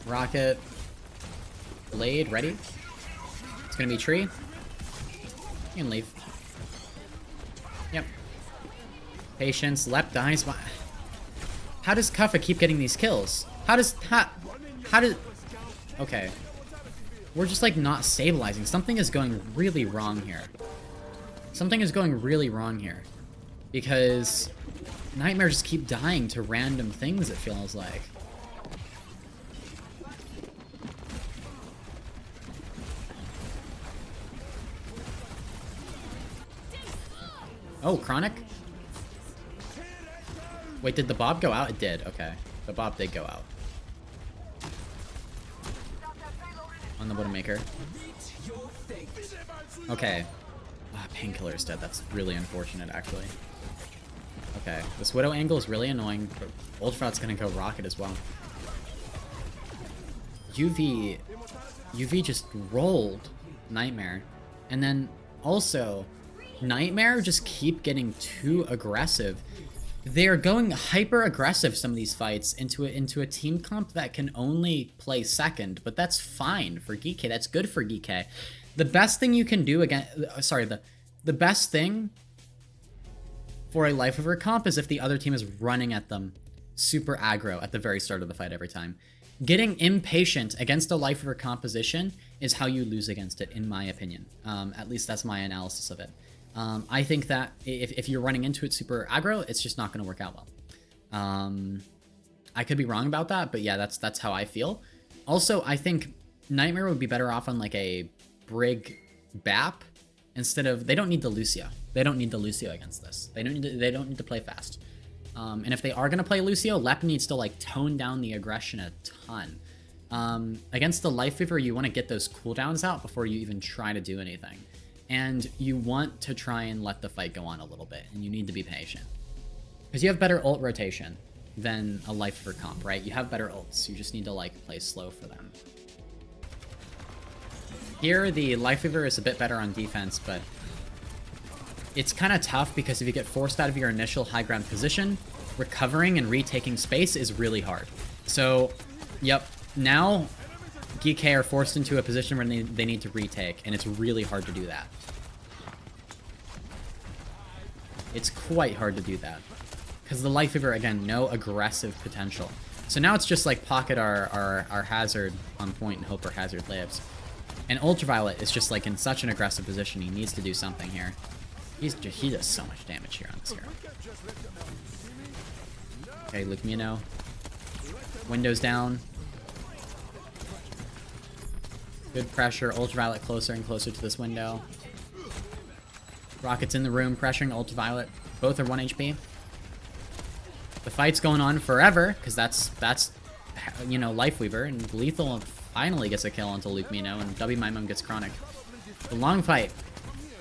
Rocket. Blade, ready? It's gonna be Tree. You can leave. Yep. Patience. Lep dies. How does Kuffa keep getting these kills? How does... Okay. We're just, like, not stabilizing. Something is going really wrong here. Something is going really wrong here. Because Nightmare just keep dying to random things, it feels like. Oh, Chronic? Wait, did the Bob go out? It did, okay. The Bob did go out. On the Widowmaker. Okay. Ah, Painkiller is dead. That's really unfortunate, actually. Okay, this Widow angle is really annoying, but Ultraviolet's gonna go Rocket as well. UV just rolled Nightmare. And then also... Nightmare just keep getting too aggressive. They're going hyper aggressive some of these fights into a team comp that can only play second, but that's fine for Geekay. That's good for Geekay. The best thing you can do against the best thing for a Life Weaver comp is if the other team is running at them super aggro at the very start of the fight every time. Getting impatient against a Life Weaver composition is how you lose against it, in my opinion. At least that's my analysis of it. I think that if you're running into it super aggro, it's just not going to work out well. I could be wrong about that, but yeah, that's how I feel. Also, I think Nightmare would be better off on like a Brig BAP instead of... They don't need the Lucio. They don't need the Lucio against this. They don't need to play fast. And if they are going to play Lucio, Lep needs to like tone down the aggression a ton. Against the Life Weaver, you want to get those cooldowns out before you even try to do anything. And you want to try and let the fight go on a little bit, and you need to be patient. Because you have better ult rotation than a Life Weaver comp, right? You have better ults. You just need to like play slow for them. Here, the Life Weaver is a bit better on defense, but it's kind of tough because if you get forced out of your initial high ground position, recovering and retaking space is really hard. So, yep, now Geekay are forced into a position where they need to retake, and it's really hard to do that. It's quite hard to do that. Because the Life Weaver, again, no aggressive potential. So now it's just like pocket our Hazard on point and hope our Hazard lives. And Ultraviolet is just like in such an aggressive position, he needs to do something here. He does so much damage here on this hero. Okay, Luke Mino. Windows down. Good pressure. Ultraviolet closer and closer to this window. Rocket's in the room, pressuring Ultraviolet. Both are 1 HP. The fight's going on forever, because that's you know, Life Weaver, and Lethal finally gets a kill onto Luke Mino, and W My Mum gets Chronic. The long fight.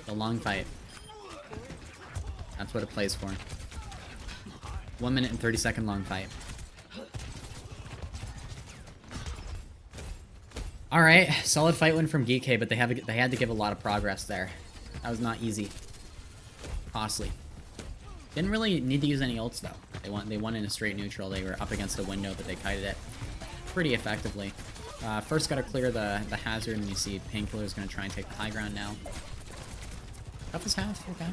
The long fight. That's what it plays for. 1 minute and 30-second long fight. Alright, solid fight win from Geekay, but they had to give a lot of progress there. That was not easy. Costly. Didn't really need to use any ults though. They won in a straight neutral. They were up against a window, but they kited it pretty effectively. First gotta clear the hazard, and you see Painkiller's gonna try and take the high ground now. Tough as half, okay.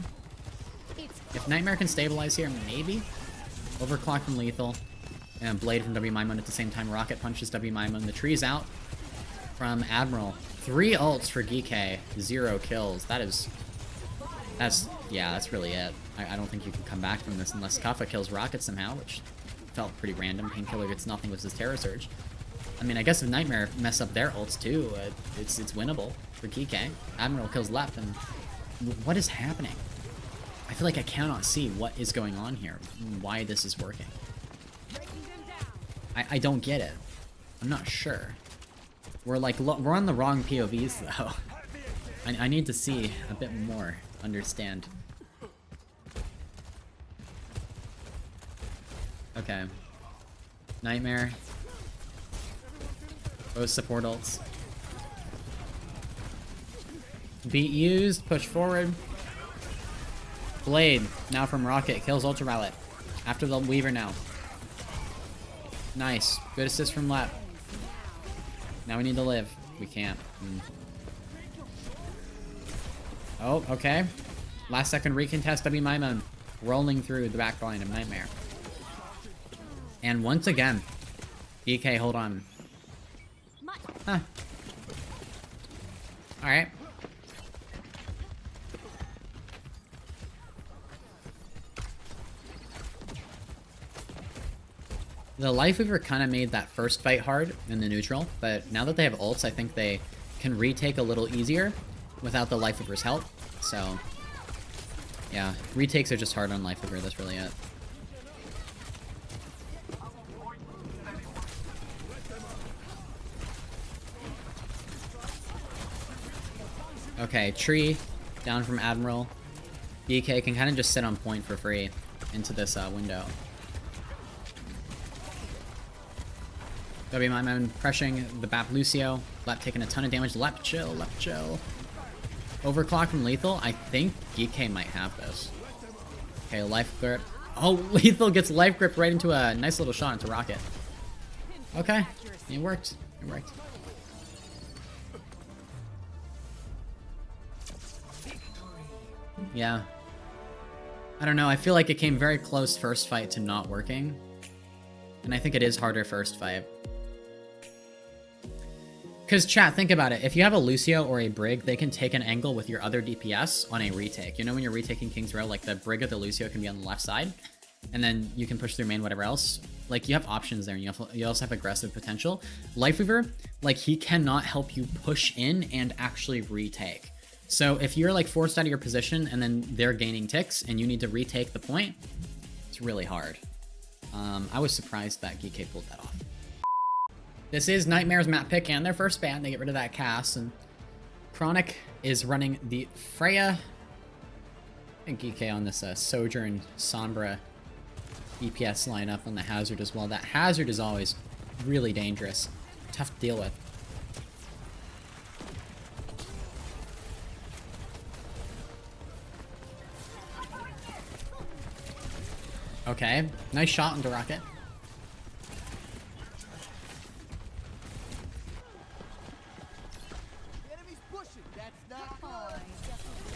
If Nightmare can stabilize here, maybe. Overclock from Lethal. And Blade from W Maimon at the same time. Rocket punches W Maimon. The tree's out from Admiral. 3 ults for Geekay. 0 kills. That's really it. I don't think you can come back from this unless Kaffa kills Rocket somehow, which felt pretty random. Painkiller gets nothing with his Terror Surge. I mean, I guess if Nightmare mess up their ults too, it's winnable for Geekay. Admiral kills Lep, and what is happening? I feel like I cannot see what is going on here, why this is working. I don't get it. I'm not sure. We're on the wrong POVs though. I need to see a bit more, understand. Okay. Nightmare. Both support ults. Beat used, push forward. Blade, now from Rocket, kills Ultraviolet. After the Weaver now. Nice. Good assist from Lep. Now we need to live. We can't. Oh, okay. Last second recontest, W Maimon rolling through the back line of Nightmare. And once again, Geekay, hold on. Huh. Alright. The Life Weaver kind of made that first fight hard in the neutral, but now that they have ults, I think they can retake a little easier without the Life Weaver's help. So, yeah, retakes are just hard on Life Weaver, that's really it. Okay, tree down from Admiral. Geekay can kind of just sit on point for free into this window. W Maimon pressuring the BAP Lucio. Lep taking a ton of damage. Lep chill, Lep chill. Overclock from Lethal. I think Geekay might have this. Okay, life grip. Oh, Lethal gets life grip right into a nice little shot into Rocket. Okay, it worked. It worked. Yeah. I don't know, I feel like it came very close first fight to not working. And I think it is harder first fight. Because, chat, think about it. If you have a Lucio or a Brig, they can take an angle with your other DPS on a retake. You know when you're retaking King's Row, like the Brig or the Lucio can be on the left side, and then you can push through main, whatever else. Like, you have options there, and you also have aggressive potential. Lifeweaver, like, he cannot help you push in and actually retake. So if you're, like, forced out of your position, and then they're gaining ticks, and you need to retake the point, it's really hard. I was surprised that Geekay pulled that off. This is Nightmare's map pick and their first ban. They get rid of that cast, and Chronic is running the Freya and Geekay on this Sojourn Sombra DPS lineup on the Hazard as well. That Hazard is always really dangerous. Tough to deal with. Okay, nice shot into Rocket.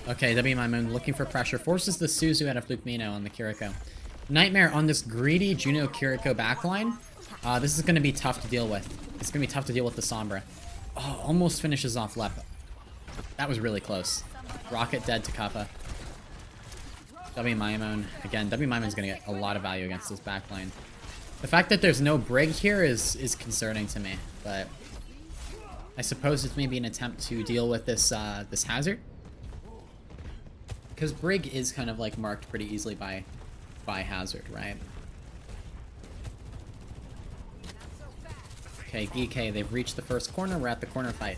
Okay, WMI Moon looking for pressure. Forces the Suzu out of Lukmino on the Kiriko. Nightmare on this greedy Juno Kiriko backline. This is going to be tough to deal with. It's going to be tough to deal with the Sombra. Oh, almost finishes off Lep. That was really close. Rocket dead to Kappa. WMI Moon. Again, WMI Moon's going to get a lot of value against this backline. The fact that there's no Brig here is concerning to me, but I suppose it's maybe an attempt to deal with this this Hazard. Because Brig is kind of like marked pretty easily by Hazard, right? Okay, Geekay, they've reached the first corner. We're at the corner fight.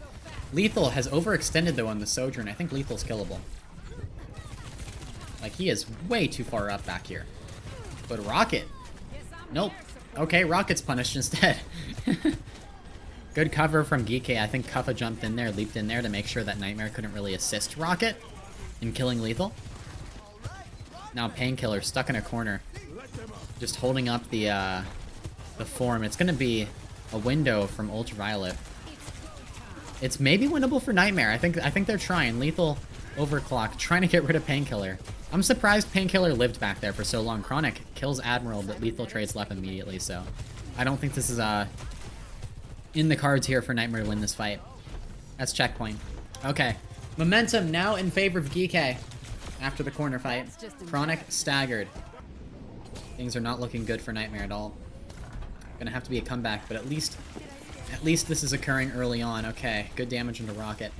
Lethal has overextended though on the Sojourn. I think Lethal's killable. Like, he is way too far up back here. But Rocket. Nope. Okay, Rocket's punished instead. Good cover from Geekay. I think Kuffa jumped in there, leaped in there to make sure that Nightmare couldn't really assist Rocket in killing Lethal. Now Painkiller stuck in a corner, just holding up the form. It's gonna be a window from Ultraviolet. It's maybe winnable for Nightmare. I think they're trying. Lethal overclock, trying to get rid of Painkiller. I'm surprised Painkiller lived back there for so long. Chronic kills Admiral, but Lethal trades left immediately. So I don't think this is in the cards here for Nightmare to win this fight. That's checkpoint. Okay. Momentum now in favor of Geekay after the corner fight. Chronic staggered. Things are not looking good for Nightmare at all. Gonna have to be a comeback, but at least this is occurring early on. Okay, good damage into Rocket.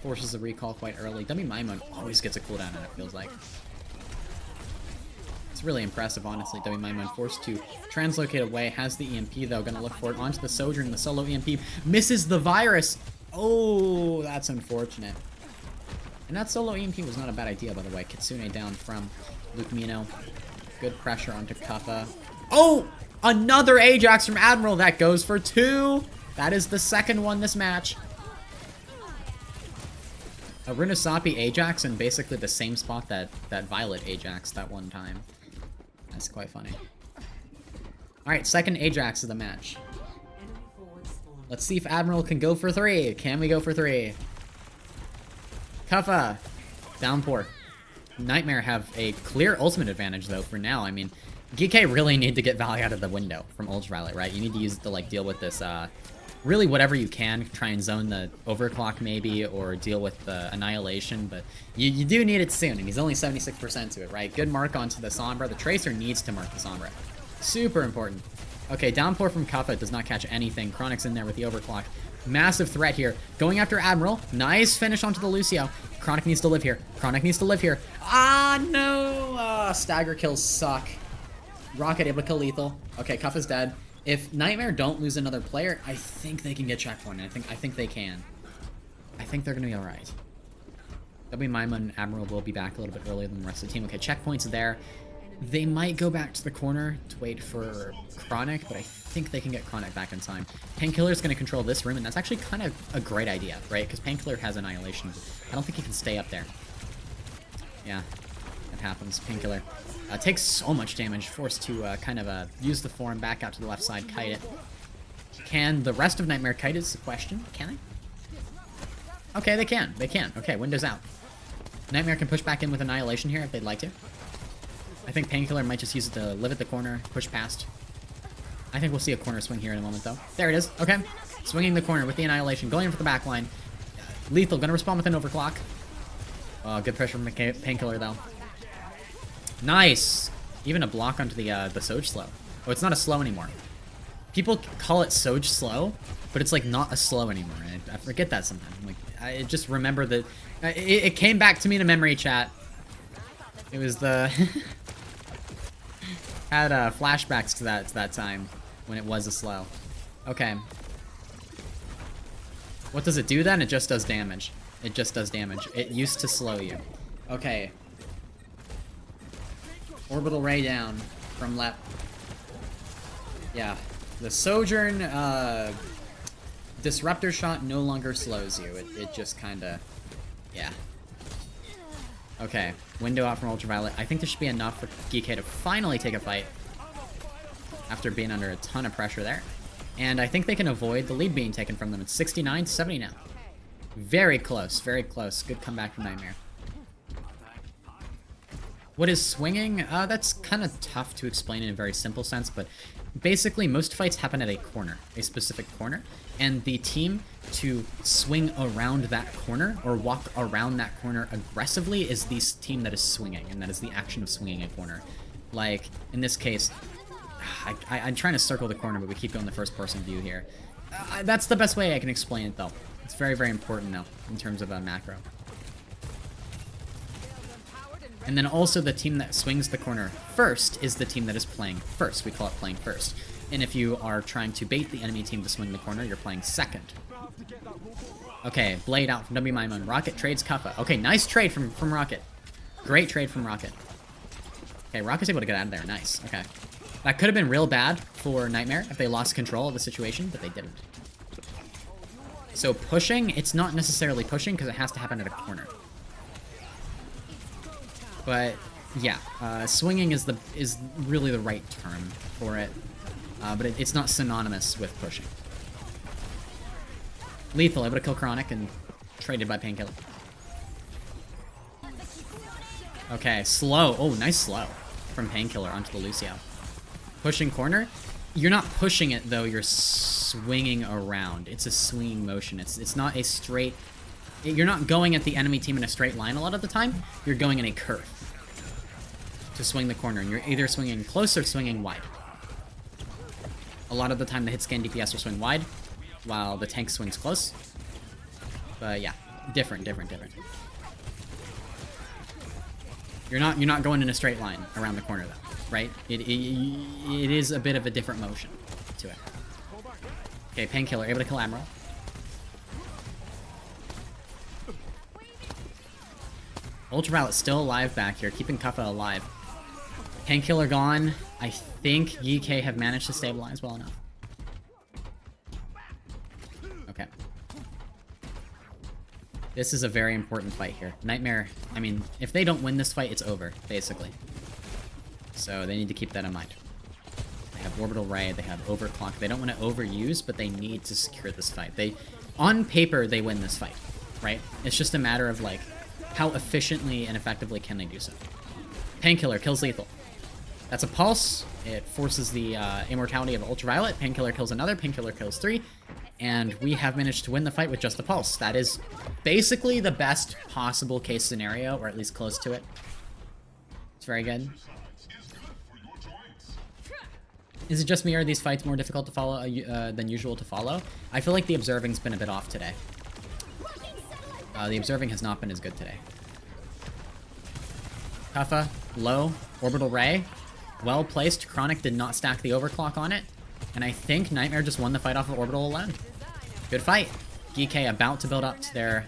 Forces the recall quite early. WMI always gets a cooldown, and it feels like. It's really impressive, honestly. WMI forced to translocate away. Has the EMP, though. Gonna look for it onto the Sojourn. The solo EMP misses the virus. Oh, that's unfortunate. And that solo EMP was not a bad idea, by the way. Kitsune down from Lukmino. Good pressure onto Kuffa. Oh! Another Ajax from Admiral. That goes for 2. That is the second one this match. A Runasapi Ajax in basically the same spot that Violet Ajax that one time. That's quite funny. Alright, second Ajax of the match. Let's see if Admiral can go for 3. Can we go for 3? Kuffa. Downpour. Nightmare have a clear ultimate advantage, though, for now. I mean, Geekay really need to get value out of the window from Ultraviolet, right? You need to use it to, like, deal with this, really whatever you can. Try and zone the overclock, maybe, or deal with the Annihilation, but you do need it soon, and he's only 76% to it, right? Good mark onto the Sombra. The Tracer needs to mark the Sombra. Super important. Okay, downpour from Kuffa does not catch anything. Chronic's in there with the overclock. Massive threat here. Going after Admiral. Nice finish onto the Lucio. Chronic needs to live here. Chronic needs to live here. Ah, no! Stagger kills suck. Rocket able to kill Lethal. Okay, Kuffa's dead. If Nightmare don't lose another player, I think they can get checkpoint. I think they can. I think they're gonna be alright. WMI and Admiral will be back a little bit earlier than the rest of the team. Okay, checkpoint's there. They might go back to the corner to wait for Chronic, but I think they can get Chronic back in time. Painkiller's going to control this room, and that's actually kind of a great idea, right? Because Painkiller has Annihilation. I don't think he can stay up there. Yeah, it happens. Painkiller takes so much damage, forced to kind of use the form back out to the left side, kite it. Can the rest of Nightmare kite is the question. Can they? Okay, they can. They can. Okay, windows out. Nightmare can push back in with Annihilation here if they'd like to. I think Painkiller might just use it to live at the corner, push past. I think we'll see a corner swing here in a moment, though. There it is. Okay. Swinging the corner with the Annihilation, going in for the back line. Lethal, gonna respond with an overclock. Oh, good pressure from Painkiller, though. Nice! Even a block onto the Soj slow. Oh, it's not a slow anymore. People call it Soj slow, but it's like not a slow anymore. I forget that sometimes. I'm like, I just remember that it came back to me in a memory chat. It was the had flashbacks to that time when it was a slow. Okay. What does it do then? It just does damage. It just does damage. It used to slow you. Okay. Orbital Ray down from Lep. Yeah. The Sojourn Disruptor Shot no longer slows you. It just kinda... Yeah. Okay. Window out from Ultraviolet. I think there should be enough for Geekay to finally take a fight. After being under a ton of pressure there. And I think they can avoid the lead being taken from them. It's 69 to 70 now. Very close. Very close. Good comeback from Nightmare. What is swinging? That's kind of tough to explain in a very simple sense, but basically most fights happen at a corner, a specific corner, and the team to swing around that corner or walk around that corner aggressively is the team that is swinging, and that is the action of swinging a corner. Like, in this case, I'm trying to circle the corner, but we keep going the first person view here. That's the best way I can explain it, though. It's very, very important, though, in terms of macro. And then also the team that swings the corner first is the team that is playing first. We call it playing first. And if you are trying to bait the enemy team to swing the corner, you're playing second. Okay, Blade out from WMIMO. Rocket trades Kuffa. Okay, nice trade from Rocket. Great trade from Rocket. Okay, Rocket's able to get out of there. Nice. Okay. That could have been real bad for Nightmare if they lost control of the situation, but they didn't. So pushing, it's not necessarily pushing because it has to happen at a corner. But yeah, swinging is really the right term for it, but it's not synonymous with pushing. Lethal, able to kill Chronic and traded by Painkiller. Okay, slow. Oh, nice slow from Painkiller onto the Lucio. Pushing corner. You're not pushing it though. You're swinging around. It's a swinging motion. It's not a straight. You're not going at the enemy team in a straight line a lot of the time. You're going in a curve to swing the corner, and you're either swinging close or swinging wide. A lot of the time, the hit scan DPS will swing wide, while the tank swings close. But yeah, different. You're not going in a straight line around the corner though, right? It is a bit of a different motion to it. Okay, Painkiller able to kill Admiral. Ultraviolet still alive back here, keeping Kuffa alive. Painkiller gone. I think Geekay have managed to stabilize well enough. Okay. This is a very important fight here. Nightmare, I mean, if they don't win this fight, it's over, basically. So they need to keep that in mind. They have Orbital Ray, they have Overclock. They don't want to overuse, but they need to secure this fight. On paper, they win this fight, right? It's just a matter of, like, how efficiently and effectively can they do so? Painkiller kills Lethal. That's a pulse. It forces the immortality of Ultraviolet. Painkiller kills another. Painkiller kills 3. And we have managed to win the fight with just the pulse. That is basically the best possible case scenario, or at least close to it. It's very good. Is it just me, or are these fights more difficult to follow than usual to follow? I feel like the observing's been a bit off today. The observing has not been as good today. Kuffa, low, Orbital Ray, well placed. Chronic did not stack the overclock on it, and I think Nightmare just won the fight off of Orbital alone. Good fight. Geekay about to build up to their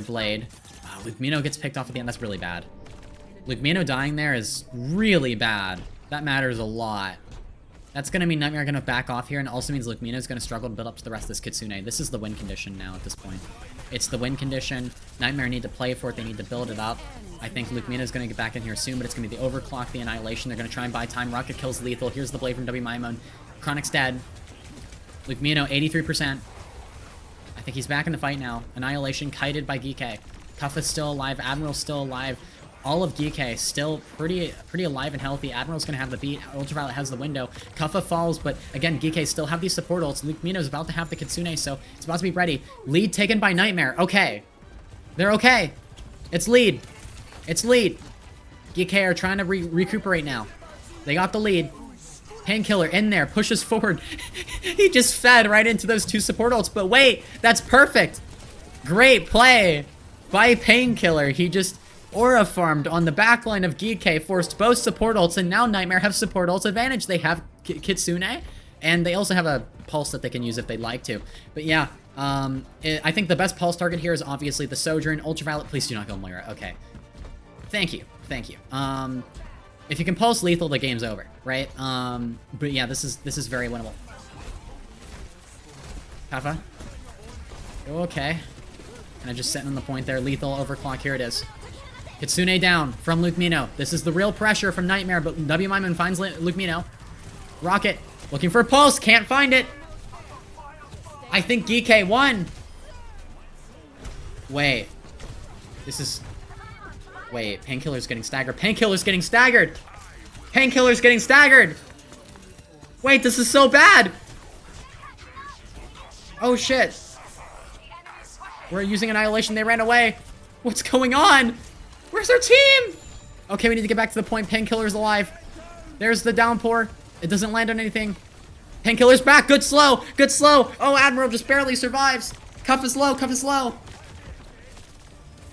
blade. Lukemino gets picked off at the end. That's really bad. Lukemino dying there is really bad. That matters a lot. That's going to mean Nightmare going to back off here, and also means Lukemino is going to struggle to build up to the rest of this Kitsune. This is the win condition now at this point. It's the win condition. Nightmare need to play for it. They need to build it up. I think Lukemino is going to get back in here soon, but it's going to be the Overclock, the Annihilation. They're going to try and buy time. Rocket kills Lethal. Here's the blade from WMIMO. Chronic's dead. Lukemino, 83%. I think he's back in the fight now. Annihilation kited by Geekay. Kuffa's still alive. Admiral's still alive. All of Geekay still pretty alive and healthy. Admiral's gonna have the beat. Ultraviolet has the window. Kuffa falls, but again, Geekay still have these support ults. Luke Mino's about to have the Kitsune, so it's about to be ready. Lead taken by Nightmare. Okay. They're okay. It's lead. It's lead. Geekay are trying to recuperate now. They got the lead. Painkiller in there, pushes forward. He just fed right into those two support ults, but wait, that's perfect. Great play by Painkiller. He just aura farmed on the backline of Geekay, forced both support ults, and now Nightmare have support ults advantage. They have Kitsune, and they also have a pulse that they can use if they'd like to. But yeah, I think the best pulse target here is obviously the Sojourn. Ultraviolet, please do not go Moira. Okay. Thank you. Thank you. If you can pulse lethal, the game's over, right? But yeah, this is very winnable. Kaffa. Okay. And I just sitting on the point there. Lethal overclock. Here it is. Kitsune down from Luke Mino. This is the real pressure from Nightmare, but W Myman finds Luke Mino. Rocket. Looking for a pulse. Can't find it. I think Geekay won. Wait. This is... Wait. Painkiller's getting staggered. Painkiller's getting staggered. Painkiller's getting staggered. Wait, this is so bad. Oh, shit. We're using Annihilation. They ran away. What's going on? Where's our team? Okay, we need to get back to the point. Painkiller's alive. There's the downpour. It doesn't land on anything. Painkiller's back. Good slow. Good slow. Oh, Admiral just barely survives. Cuff is low. Cuff is low.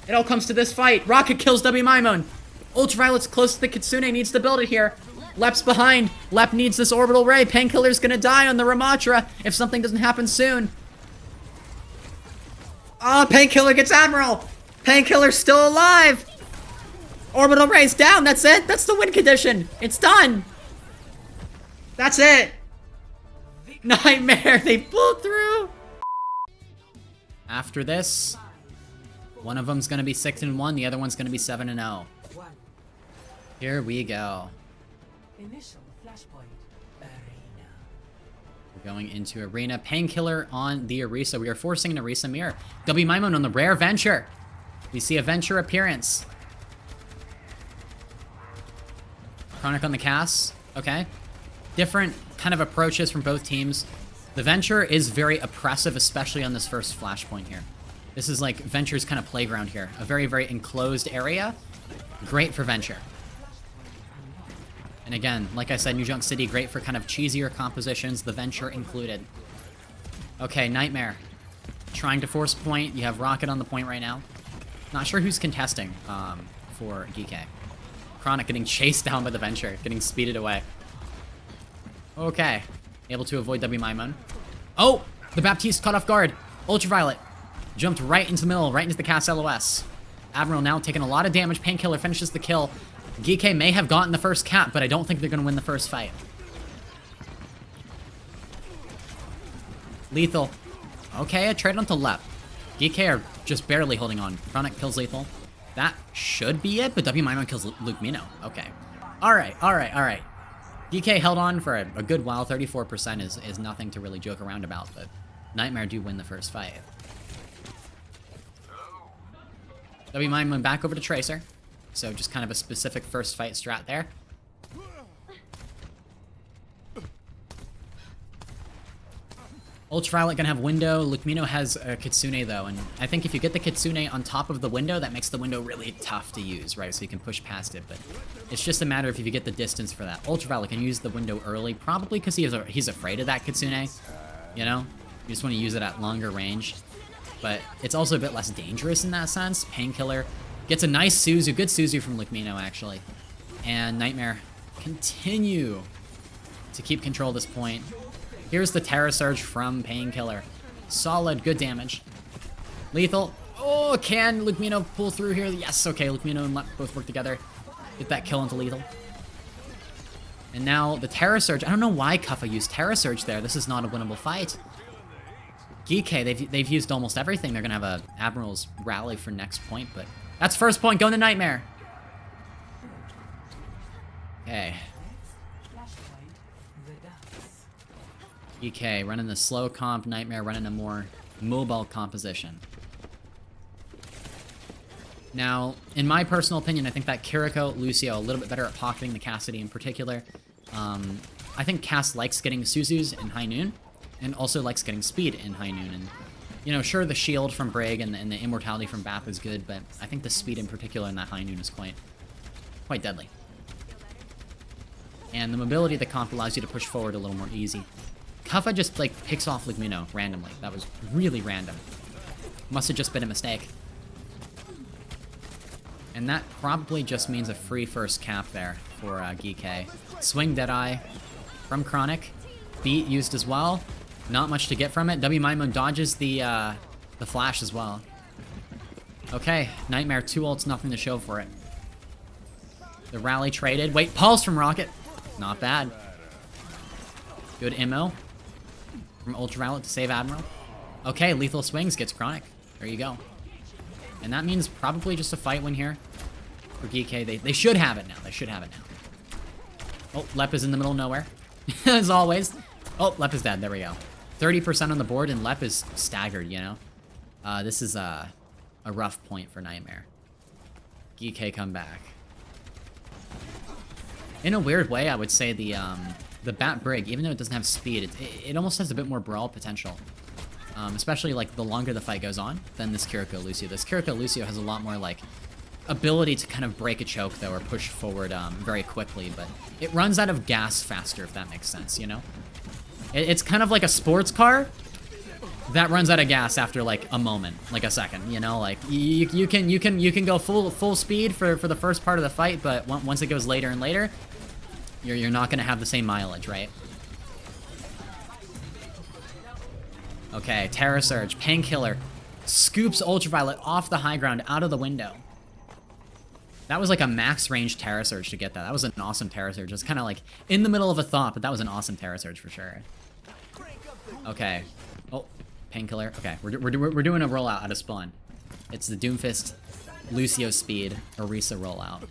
It all comes to this fight. Rocket kills W Maimon. Ultraviolet's close to the Kitsune. Needs to build it here. Lep's behind. Lep needs this orbital ray. Painkiller's gonna die on the Ramatra if something doesn't happen soon. Oh, Painkiller gets Admiral. Painkiller's still alive. Orbital ray's down. That's it. That's the win condition. It's done. That's it. Nightmare. They pulled through. After this, one of them's gonna be 6-1. The other one's gonna be 7-0. Here we go. Initial flashpoint. Arena. We're going into Arena. Painkiller on the Orisa. We are forcing an Orisa mirror. W Maimon on the rare Venture. We see a Venture appearance. Chronic on the Cass. Okay. Different kind of approaches from both teams. The Venture is very oppressive, especially on this first flashpoint here. This is like Venture's kind of playground here. A very, very enclosed area. Great for Venture. And again, like I said, New Junk City, great for kind of cheesier compositions, the Venture included. Okay, Nightmare. Trying to force point. You have Rocket on the point right now. Not sure who's contesting for Geekay. Chronic getting chased down by the Venture, getting speeded away. Okay. Able to avoid W Maimon. Oh! The Baptiste caught off guard. Ultraviolet. Jumped right into the middle, right into the Cass LOS. Admiral now taking a lot of damage. Painkiller finishes the kill. Geekay may have gotten the first cap, but I don't think they're going to win the first fight. Lethal. Okay, a trade onto Lep. Geekay are just barely holding on. Chronic kills Lethal. That should be it, but W Maimon kills Luke Mino. Okay. Alright, alright, alright. Geekay held on for a good while. 34% is nothing to really joke around about, but Nightmare do win the first fight. W Maimon back over to Tracer. So just kind of a specific first fight strat there. Ultraviolet gonna have window. Luke Mino has a Kitsune though, and I think if you get the Kitsune on top of the window, that makes the window really tough to use, right? So you can push past it, but it's just a matter of if you get the distance for that. Ultraviolet can use the window early, probably because he's afraid of that Kitsune, you know? You just want to use it at longer range. But it's also a bit less dangerous in that sense. Painkiller gets a nice Suzu, good Suzu from Luke Mino actually. And Nightmare continue to keep control at this point. Here's the Terra Surge from Painkiller. Solid, good damage. Lethal. Oh, can Luke Mino pull through here? Yes, okay, Luke Mino and Lep both work together. Get that kill into Lethal. And now the Terra Surge. I don't know why Kuffa used Terra Surge there. This is not a winnable fight. Geekay, they've used almost everything. They're gonna have a Admiral's rally for next point, but that's first point going to Nightmare. Okay. Geekay running the slow comp, Nightmare running a more mobile composition. Now, in my personal opinion, I think that Kiriko, Lucio, a little bit better at pocketing the Cassidy in particular. I think Cass likes getting Suzus in high noon, and also likes getting speed in high noon. And, you know, sure, the shield from Brig and the immortality from Bap is good, but I think the speed in particular in that high noon is quite deadly. And the mobility of the comp allows you to push forward a little more easy. Kuffa just, like, picks off Lugmino randomly. That was really random. Must have just been a mistake. And that probably just means a free first cap there for Geekay. Swing Deadeye from Chronic. Beat used as well. Not much to get from it. W Maimon dodges the flash as well. Okay, Nightmare, 2 ults, nothing to show for it. The rally traded. Wait, Pulse from Rocket. Not bad. Good ammo from Ultraviolet to save Admiral. Okay, Lethal Swings gets Chronic. There you go. And that means probably just a fight win here for Geekay. They should have it now. They should have it now. Oh, Lep is in the middle of nowhere. As always. Oh, Lep is dead. There we go. 30% on the board, and Lep is staggered, you know? This is a rough point for Nightmare. Geekay come back. In a weird way, I would say the Bat Brig, even though it doesn't have speed, it almost has a bit more brawl potential. Especially, like, the longer the fight goes on than this Kiriko Lucio. This Kiriko Lucio has a lot more, like, ability to kind of break a choke, though, or push forward very quickly, but it runs out of gas faster, if that makes sense, you know? It's kind of like a sports car that runs out of gas after, like, a moment, like a second, you know? Like, you can go full speed for the first part of the fight, but once it goes later and later, you're not gonna have the same mileage, right? Okay, Terra Surge, Painkiller, scoops Ultraviolet off the high ground, out of the window. That was like a max range Terra Surge to get that. That was an awesome Terra Surge. It's kind of like in the middle of a thought, but that was an awesome Terra Surge for sure. Okay. Oh, Painkiller. Okay, we're doing a rollout out of spawn. It's the Doomfist, Lucio Speed, Orisa rollout.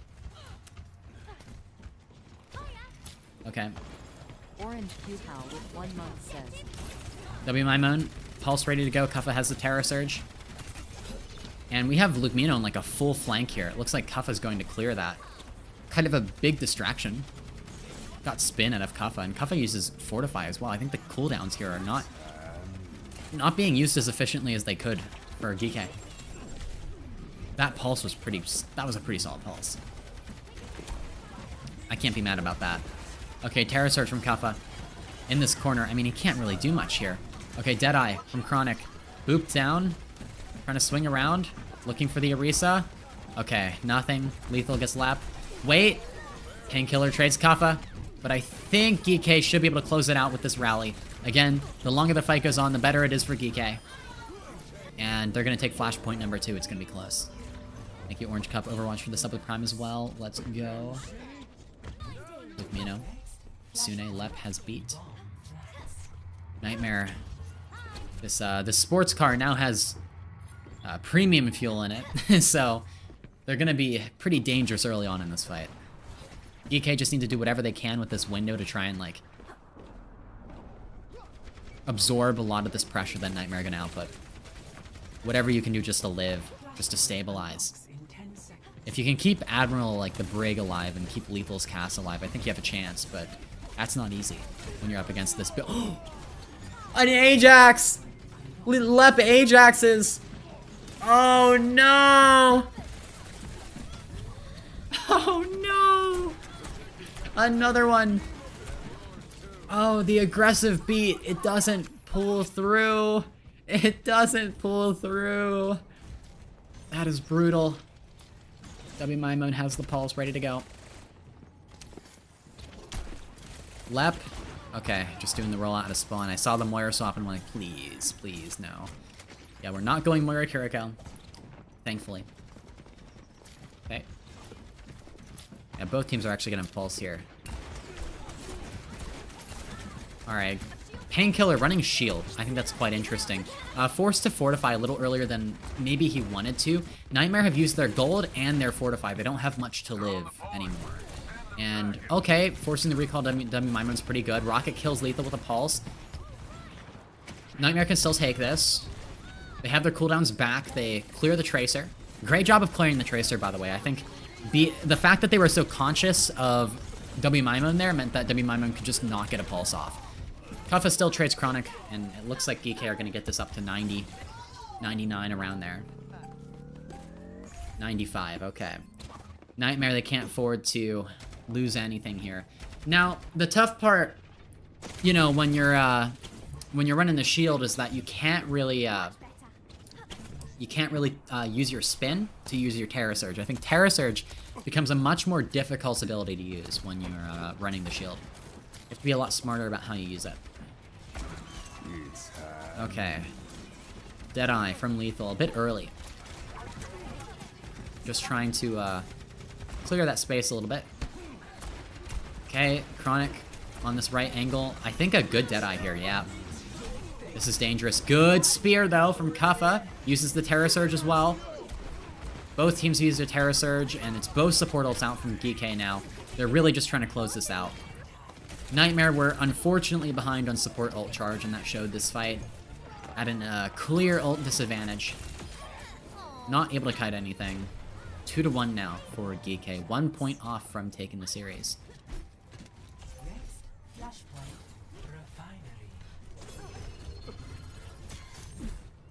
Okay. Orange Q-Pal with 1 month says. W Maimon, Pulse ready to go. Kuffa has the Terra Surge. And we have Lugmino on like a full flank here. It looks like Kuffa's going to clear that. Kind of a big distraction. Got spin out of Kuffa, and Kuffa uses Fortify as well. I think the cooldowns here are not being used as efficiently as they could for Geekay. That pulse was that was a pretty solid pulse. I can't be mad about that. Okay, Terra Surge from Kuffa. In this corner, I mean, he can't really do much here. Okay, Deadeye from Chronic. Boop down. Trying to swing around. Looking for the Orisa. Okay, nothing. Lethal gets lap. Wait. Painkiller trades Kuffa. But I think Geekay should be able to close it out with this rally. Again, the longer the fight goes on, the better it is for Geekay. And they're going to take Flashpoint number 2. It's going to be close. Thank you, Orange Cup Overwatch, for the sub with Prime as well. Let's go. Lugmino. Sune Lep has beat. Nightmare. This sports car now has premium fuel in it, so they're gonna be pretty dangerous early on in this fight. Geekay just need to do whatever they can with this window to try and like absorb a lot of this pressure that Nightmare are gonna output. Whatever you can do just to live, just to stabilize. If you can keep Admiral, like the Brig, alive and keep Lethal's cast alive, I think you have a chance, but that's not easy when you're up against this build. An Ajax! Lep Ajaxes! Oh no! Oh no! Another one! Oh, the aggressive beat. It doesn't pull through. It doesn't pull through. That is brutal. W Maimon has the pulse ready to go. Lep. Okay, just doing the rollout out of spawn. I saw the Moira swap and I'm like, please, please, no. Yeah, we're not going Moira Kiriko. Thankfully. Okay. Yeah, both teams are actually gonna pulse here. Alright. Painkiller running shield. I think that's quite interesting. Forced to fortify a little earlier than maybe he wanted to. Nightmare have used their gold and their fortify. They don't have much to live anymore. And, okay, forcing the recall W Maimon's pretty good. Rocket kills Lethal with a pulse. Nightmare can still take this. They have their cooldowns back. They clear the Tracer. Great job of clearing the Tracer, by the way. I think the fact that they were so conscious of WMIMO in there meant that WMIMO could just not get a pulse off. Kuffa still trades Chronic, and it looks like Geekay are going to get this up to 90, 99 around there. 95, okay. Nightmare, they can't afford to lose anything here. Now, the tough part, you know, when you're running the shield is that you can't really use your spin to use your Terra Surge. I think Terra Surge becomes a much more difficult ability to use when you're running the shield. You have to be a lot smarter about how you use it. Okay. Deadeye from Lethal, a bit early. Just trying to clear that space a little bit. Okay, Chronic on this right angle. I think a good Deadeye here, yeah. This is dangerous. Good spear, though, from Kuffa. Uses the Terra Surge as well. Both teams use a Terra Surge, and it's both support ults out from Geekay now. They're really just trying to close this out. Nightmare were unfortunately behind on support ult charge, and that showed this fight at a clear ult disadvantage. Not able to kite anything. 2-1 now for Geekay. 1 point off from taking the series.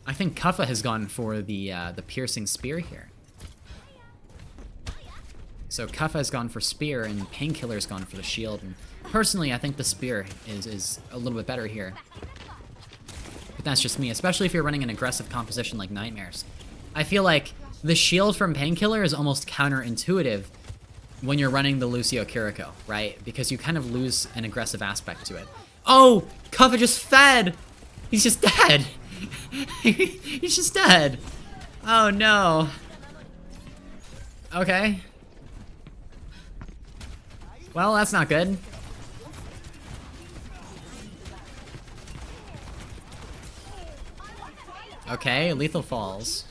I think Kuffa has gone for the piercing spear here. So Kuffa has gone for spear, and Painkiller's gone for the shield. And personally, I think the spear is a little bit better here. But that's just me, especially if you're running an aggressive composition like Nightmares. I feel like the shield from Painkiller is almost counterintuitive when you're running the Lucio Kiriko, right? Because you kind of lose an aggressive aspect to it. Oh! Kuffa just fed! He's just dead! He's just dead! Oh no. Okay. Well, that's not good. Okay, Lethal falls.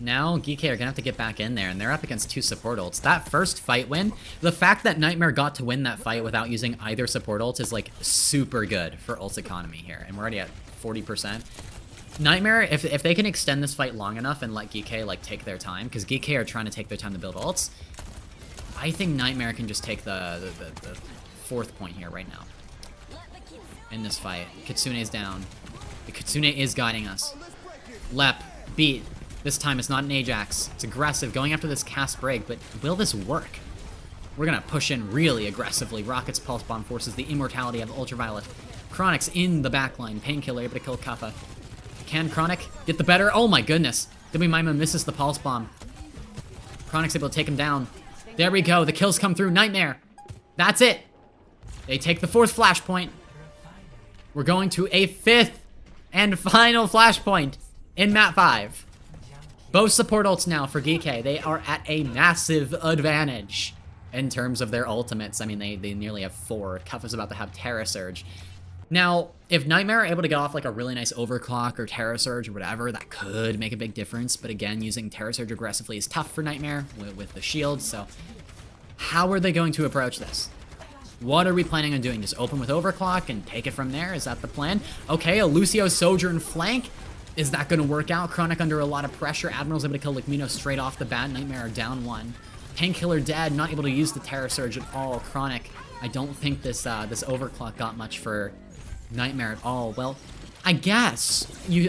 Now, Geekay are gonna have to get back in there, and they're up against 2 support ults. That first fight win, the fact that Nightmare got to win that fight without using either support ult is, like, super good for ult economy here, and we're already at 40%. Nightmare, if they can extend this fight long enough and let Geekay, like, take their time, because Geekay are trying to take their time to build ults, I think Nightmare can just take the 4th point here right now. In this fight. Kitsune's down. The Kitsune is guiding us. Lep, beat. This time it's not an Ajax. It's aggressive, going after this cast break, but will this work? We're gonna push in really aggressively. Rocket's Pulse Bomb forces the immortality of Ultraviolet. Chronic's in the backline. Painkiller able to kill Kuffa. Can Chronic get the better? Oh my goodness. WMIMO misses the Pulse Bomb. Chronic's able to take him down. There we go. The kills come through. Nightmare. That's it. They take the 4th flashpoint. We're going to a 5th and final flashpoint in map 5. Both support ults now for Geekay. They are at a massive advantage in terms of their ultimates. I mean, they nearly have 4. Kuffa's about to have Terra Surge. Now, if Nightmare are able to get off like a really nice Overclock or Terra Surge or whatever, that could make a big difference. But again, using Terra Surge aggressively is tough for Nightmare with the shield. So how are they going to approach this? What are we planning on doing? Just open with Overclock and take it from there? Is that the plan? Okay, a Lucio Sojourn flank. Is that going to work out? Chronic under a lot of pressure. Admiral's able to kill Lucmino straight off the bat. Nightmare are down 1. Painkiller dead, not able to use the Terra Surge at all. Chronic, I don't think this Overclock got much for Nightmare at all. Well, I guess,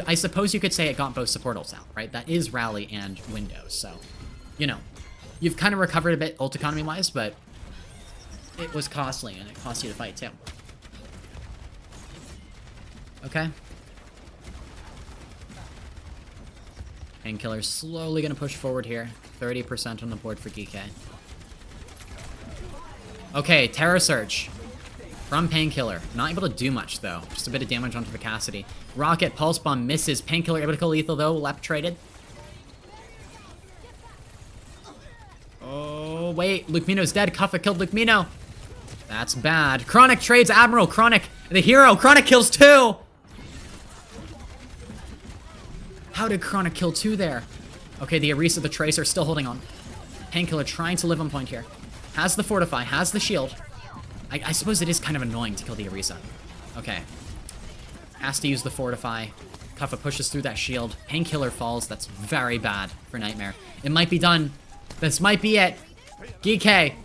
I suppose you could say it got both support ults out, right? That is Rally and Windows, so, you know, you've kind of recovered a bit ult economy-wise, but it was costly, and it cost you to fight, too. Okay. Painkiller's slowly going to push forward here. 30% on the board for Geekay. Okay, Terra Surge from Painkiller. Not able to do much, though. Just a bit of damage onto Vicacity. Rocket Pulse Bomb misses. Painkiller able to kill Lethal, though. Lep traded. Oh, wait. Lucmino's dead. Kuffa killed Lucmino. That's bad. Chronic trades Admiral. Chronic, the hero. Chronic kills 2. How did Chronic kill 2 there? Okay, the Orisa, the Tracer, still holding on. Painkiller trying to live on point here. Has the Fortify, has the shield. I suppose it is kind of annoying to kill the Orisa. Okay. Has to use the Fortify. Kuffa pushes through that shield. Painkiller falls. That's very bad for Nightmare. It might be done. This might be it. Geekay.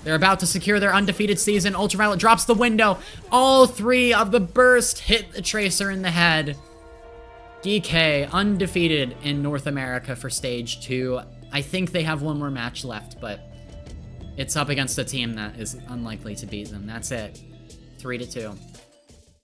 They're about to secure their undefeated season. Ultraviolet drops the window. All 3 of the burst hit the Tracer in the head. Geekay undefeated in North America for stage 2. I think they have one more match left, but it's up against a team that is unlikely to beat them. That's it. 3-2.